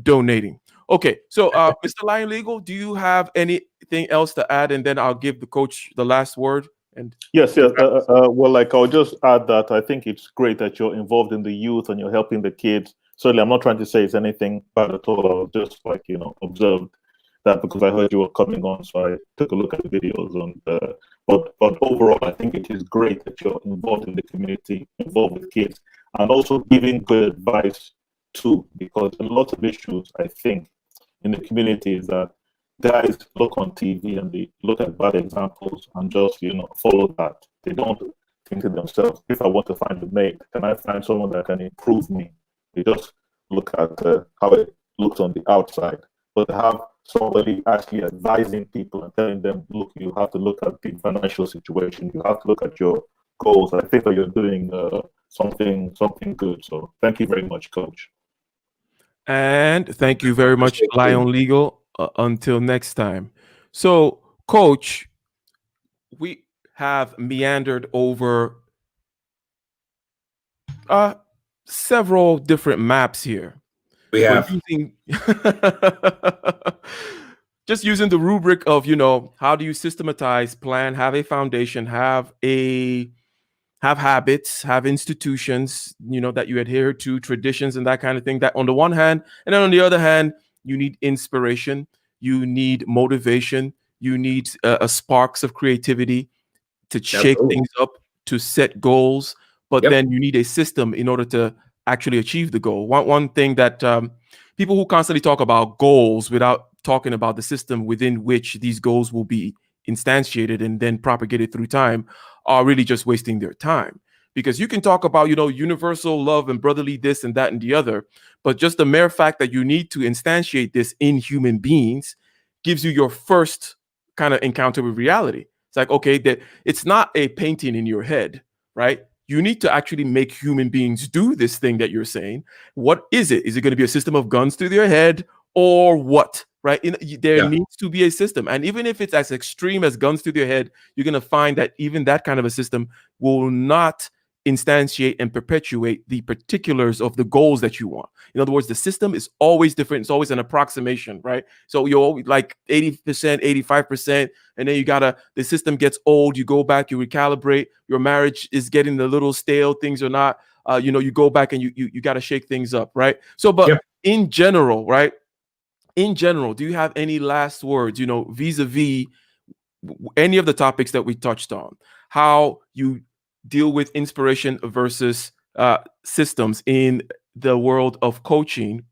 donating. Okay, so Mr. Lion Legal, do you have anything else to add? And then I'll give the coach the last word. And yes. Well, I'll just add that I think it's great that you're involved in the youth and you're helping the kids. Certainly, I'm not trying to say it's anything bad at all. I was just observed that because I heard you were coming on, so I took a look at the videos. And but overall, I think it is great that you're involved in the community, involved with kids, and also giving good advice too. Because a lot of issues, I think, in the community is that guys look on TV and they look at bad examples and just follow that. They don't think to themselves, if I want to find a mate, can I find someone that can improve me? They just look at how it looks on the outside. But to have somebody actually advising people and telling them, look, you have to look at the financial situation, you have to look at your goals. I think that you're doing something good. So thank you very much, Coach. And thank you very much, Lion Legal. Until next time. So, Coach, we have meandered over Several different maps here. We But have. using just using the rubric of, how do you systematize, plan, have a foundation, have habits, have institutions, that you adhere to, traditions and that kind of thing. That on the one hand, and then on the other hand, you need inspiration, you need motivation, you need sparks of creativity to shake Absolutely. things up, to set goals, but Yep. then you need a system in order to actually achieve the goal. One thing that people who constantly talk about goals without talking about the system within which these goals will be instantiated and then propagated through time are really just wasting their time. Because you can talk about, universal love and brotherly this and that and the other, but just the mere fact that you need to instantiate this in human beings gives you your first kind of encounter with reality. It's like, okay, that it's not a painting in your head, right? You need to actually make human beings do this thing that you're saying. What is it? Is it going to be a system of guns to their head or what? Right? There Yeah. needs to be a system. And even if it's as extreme as guns to their head, you're going to find that even that kind of a system will not instantiate and perpetuate the particulars of the goals that you want. In other words, the system is always different. It's always an approximation, right? So you're like 80%, 85%, and then the system gets old, you go back, you recalibrate, your marriage is getting a little stale, things are not, you go back and you got to shake things up, right? So, but Yep. in general, right? In general, do you have any last words, vis-a-vis any of the topics that we touched on, how you deal with inspiration versus systems in the world of coaching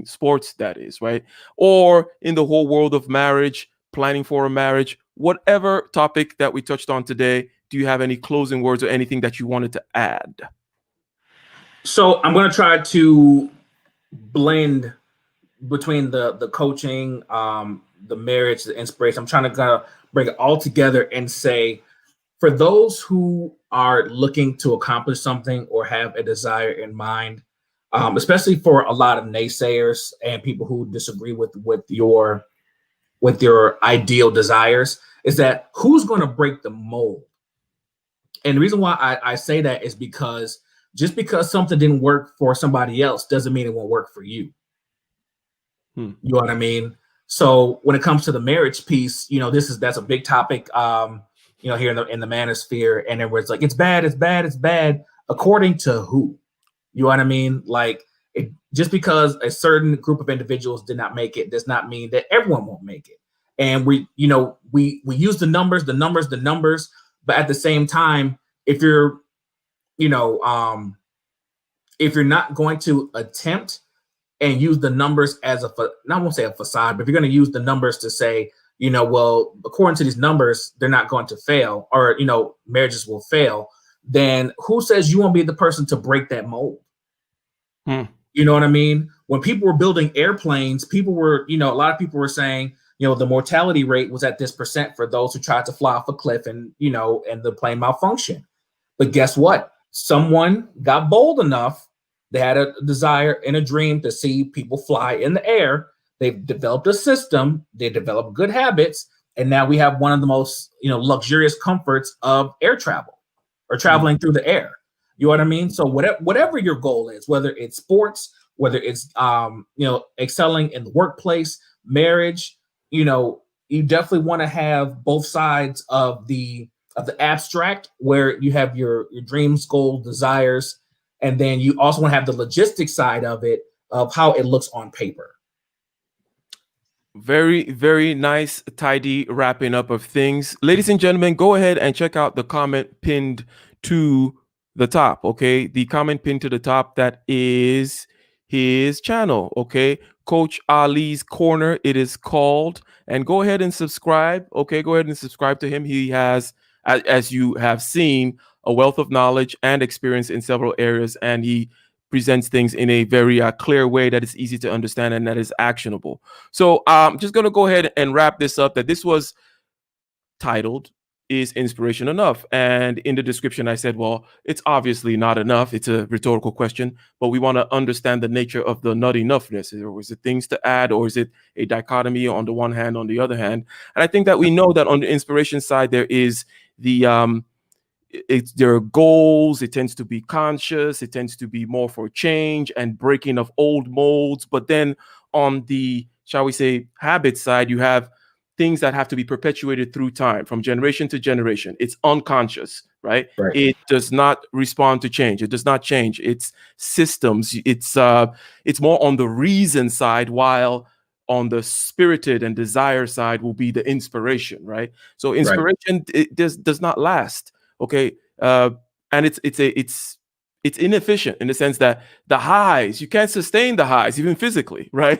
sports, that is, right? Or in the whole world of marriage, planning for a marriage, whatever topic that we touched on today, do you have any closing words or anything that you wanted to add? So I'm going to try to blend between the coaching, the marriage, the inspiration. I'm trying to kind of bring it all together and say, for those who are looking to accomplish something or have a desire in mind, especially for a lot of naysayers and people who disagree with your ideal desires, is that who's going to break the mold? And the reason why I say that is because just because something didn't work for somebody else doesn't mean it won't work for you. You know what I mean? So when it comes to the marriage piece, that's a big topic, here in the manosphere, and everyone's like, it's bad, it's bad, it's bad. According to who? You know what I mean? Like, just because a certain group of individuals did not make it does not mean that everyone won't make it. And we use the numbers, but at the same time, if you're, if you're not going to attempt and use the numbers as I won't say a facade, but if you're going to use the numbers to say, well, according to these numbers, they're not going to fail, or, marriages will fail, then who says you won't be the person to break that mold? You know what I mean? When people were building airplanes, a lot of people were saying, the mortality rate was at this percent for those who tried to fly off a cliff and the plane malfunctioned. But guess what? Someone got bold enough. They had a desire and a dream to see people fly in the air. They've developed a system. They developed good habits. And now we have one of the most, luxurious comforts of air travel or traveling through the air. You know what I mean? So whatever your goal is, whether it's sports, whether it's, excelling in the workplace, marriage, you definitely want to have both sides of the abstract, where you have your dreams, goals, desires, and then you also want to have the logistic side of it, of how it looks on paper. Very, very nice, tidy wrapping up of things. Ladies and gentlemen, go ahead and check out the comment pinned to the top, okay? The comment pinned to the top, that is his channel, okay? Coach Ali's Corner, it is called. And go ahead and subscribe, okay? Go ahead and subscribe to him. He has, as you have seen, a wealth of knowledge and experience in several areas, and he presents things in a very clear way that is easy to understand and that is actionable. So I'm just going to go ahead and wrap this up, that this was titled, Is Inspiration Enough? And in the description, I said, well, it's obviously not enough. It's a rhetorical question, but we want to understand the nature of the not enoughness. Or is it things to add, or is it a dichotomy on the one hand, on the other hand? And I think that we know that on the inspiration side, there is the there are goals. It tends to be conscious. It tends to be more for change and breaking of old molds. But then on the, shall we say, habit side, you have things that have to be perpetuated through time, from generation to generation. It's unconscious, right? Right. It does not respond to change. It does not change. It's systems. It's more on the reason side, while on the spirited and desire side will be the inspiration, right? So inspiration, it does not last. Okay. And it's inefficient in the sense that the highs, you can't sustain the highs even physically, right?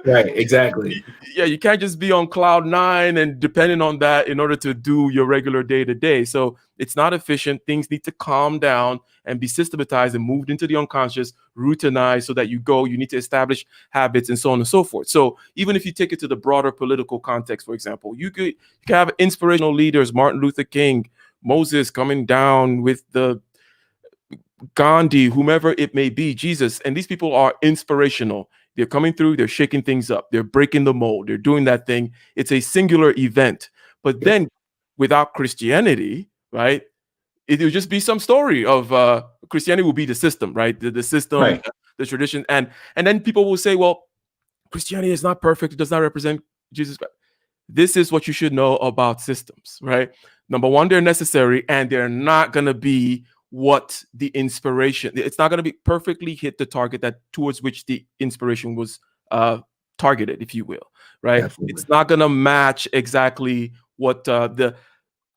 Right. Exactly. Yeah, you can't just be on cloud nine and depending on that in order to do your regular day to day. So it's not efficient. Things need to calm down and be systematized and moved into the unconscious, routinized, so that you need to establish habits and so on and so forth. So even if you take it to the broader political context, for example, you can have inspirational leaders, Martin Luther King, Moses coming down with the Gandhi, whomever it may be, Jesus, and these people are inspirational. They're coming through, they're shaking things up, they're breaking the mold, they're doing that thing. It's a singular event. But then without Christianity, right, it will just be some story of Christianity will be the system, right? The system, Right. the tradition. And then people will say, well, Christianity is not perfect, it does not represent Jesus Christ. This is what you should know about systems, right? Number one, they're necessary, and they're not going to be what the inspiration, it's not going to be perfectly hit the target that towards which the inspiration was targeted, if you will, right? Absolutely. It's not going to match exactly what the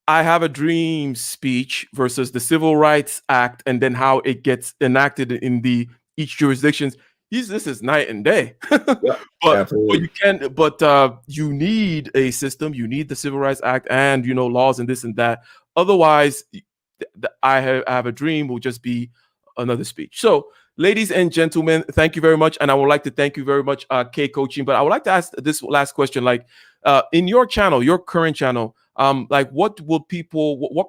I have a dream speech versus the Civil Rights Act, and then how it gets enacted in the each jurisdictions. This is night and day. Yep. But Absolutely. you can, but you need a system. You need the Civil Rights Act and laws and this and that. Otherwise, I have a dream will just be another speech. So, ladies and gentlemen, thank you very much, and I would like to thank you very much, K Coaching. But I would like to ask this last question: like, in your channel, your current channel, like, what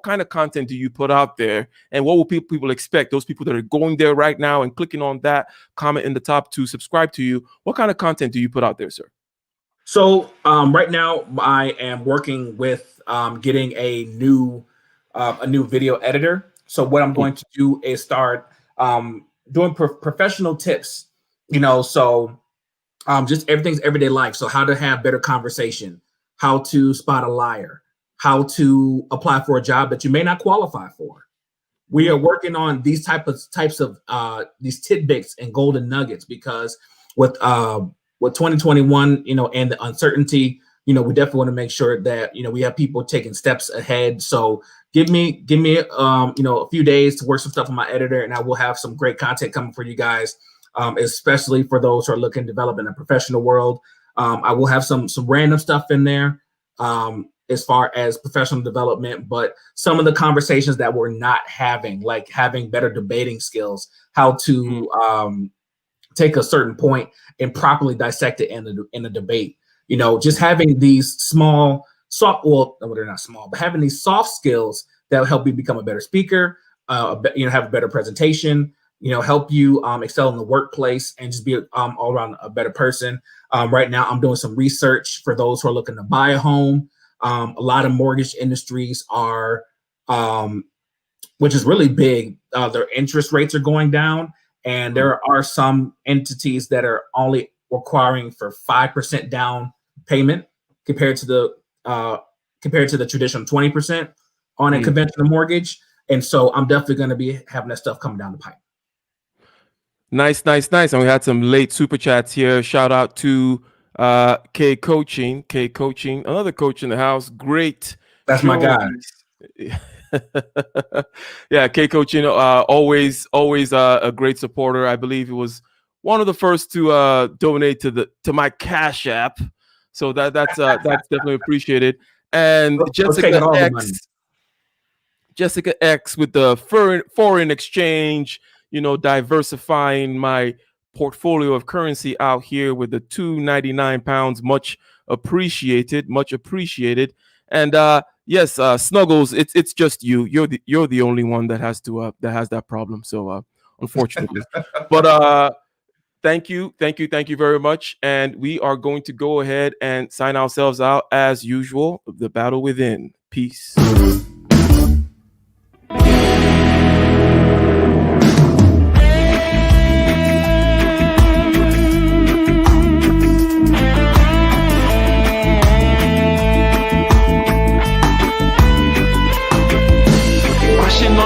kind of content do you put out there, and what will people expect? Those people that are going there right now and clicking on that comment in the top to subscribe to you, what kind of content do you put out there, sir? So right now, I am working with getting a new video editor. So what I'm going to do is start doing professional tips. So just everything's everyday life. So how to have better conversation, how to spot a liar, how to apply for a job that you may not qualify for. We are working on these types of these tidbits and golden nuggets, because with 2021, and the uncertainty, we definitely want to make sure that we have people taking steps ahead. So give me a few days to work some stuff on my editor, and I will have some great content coming for you guys, especially for those who are looking to develop in a professional world. I will have some random stuff in there as far as professional development, but some of the conversations that we're not having, like having better debating skills, how to take a certain point and properly dissect it in a debate. Just having these they're not small, but having these soft skills that will help you become a better speaker, have a better presentation, help you excel in the workplace and just be all around a better person. Right now, I'm doing some research for those who are looking to buy a home. A lot of mortgage industries are, which is really big, their interest rates are going down. And there are some entities that are only requiring for 5% down payment compared to the traditional 20% on a conventional mortgage. And so I'm definitely going to be having that stuff coming down the pipe. Nice. And we had some late super chats here. Shout out to K Coaching, another coach in the house. Great. That's my guy. Yeah, K Coaching, always a great supporter. I believe he was one of the first to donate to my Cash App, so that's definitely appreciated. And Jessica X with the foreign exchange, diversifying my portfolio of currency out here with the £2.99, much appreciated. And yes, Snuggles, it's just you. You're the only one that has that problem. So unfortunately, but thank you very much. And we are going to go ahead and sign ourselves out as usual. The battle within. Peace.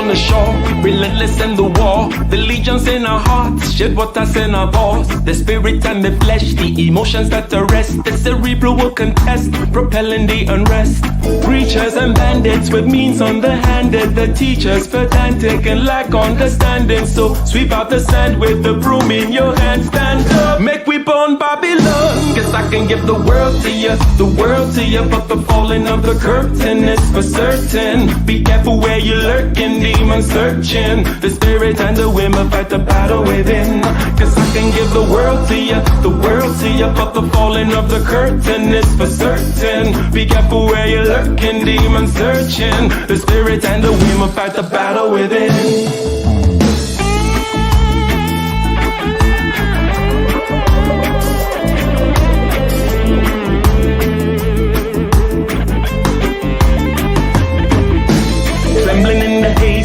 on the shore, relentless in the war. The legions in our hearts, shed waters in our balls. The spirit and the flesh, the emotions that arrest. The cerebral will contest, propelling the unrest. Preachers and bandits with means underhanded. The teachers pedantic and lack understanding. So sweep out the sand with the broom in your hand. Stand up, make we burn Babylon. Guess I can give the world to you, the world to you. But the falling of the curtain is for certain. Be careful where you're lurking, demons searching. The spirit and the women fight the battle within. Cause I can give the world to you, the world to you. But the falling of the curtain is for certain. Be careful where you're lurking, demons searching. The spirit and the women fight the battle within.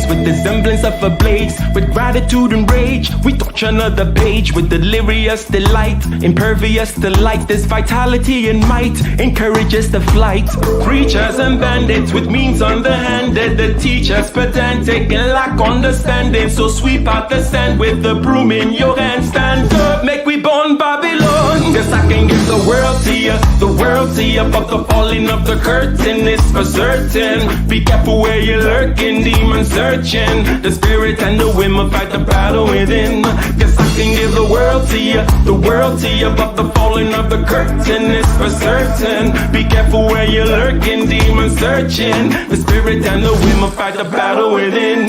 With the semblance of a blaze, with gratitude and rage, we touch another page with delirious delight, impervious to light. This vitality and might encourages the flight. Preachers and bandits with means underhanded, the teachers pedantic and lack understanding. So sweep out the sand with the broom in your hand. Stand up, make we burn Babylon. Guess I can give the world to you, the world to you. But the falling of the curtain is for certain. Be careful where you're lurking, demons searching. The spirit and the women fight the battle within. Guess I can give the world to you, the world to you. But the falling of the curtain is for certain. Be careful where you're lurking, demons searching. The spirit and the women fight the battle within.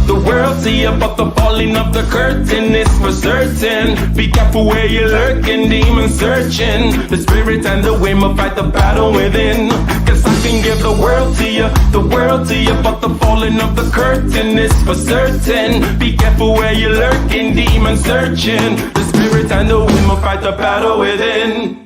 The world to you, but the falling of the curtain is for certain. Be careful where you're lurking, demons searching. The spirit and the women fight the battle within. Cause I can give the world to you, the world to you. But the falling of the curtain is for certain. Be careful where you're lurking, demons searching. The spirit and the women fight the battle within.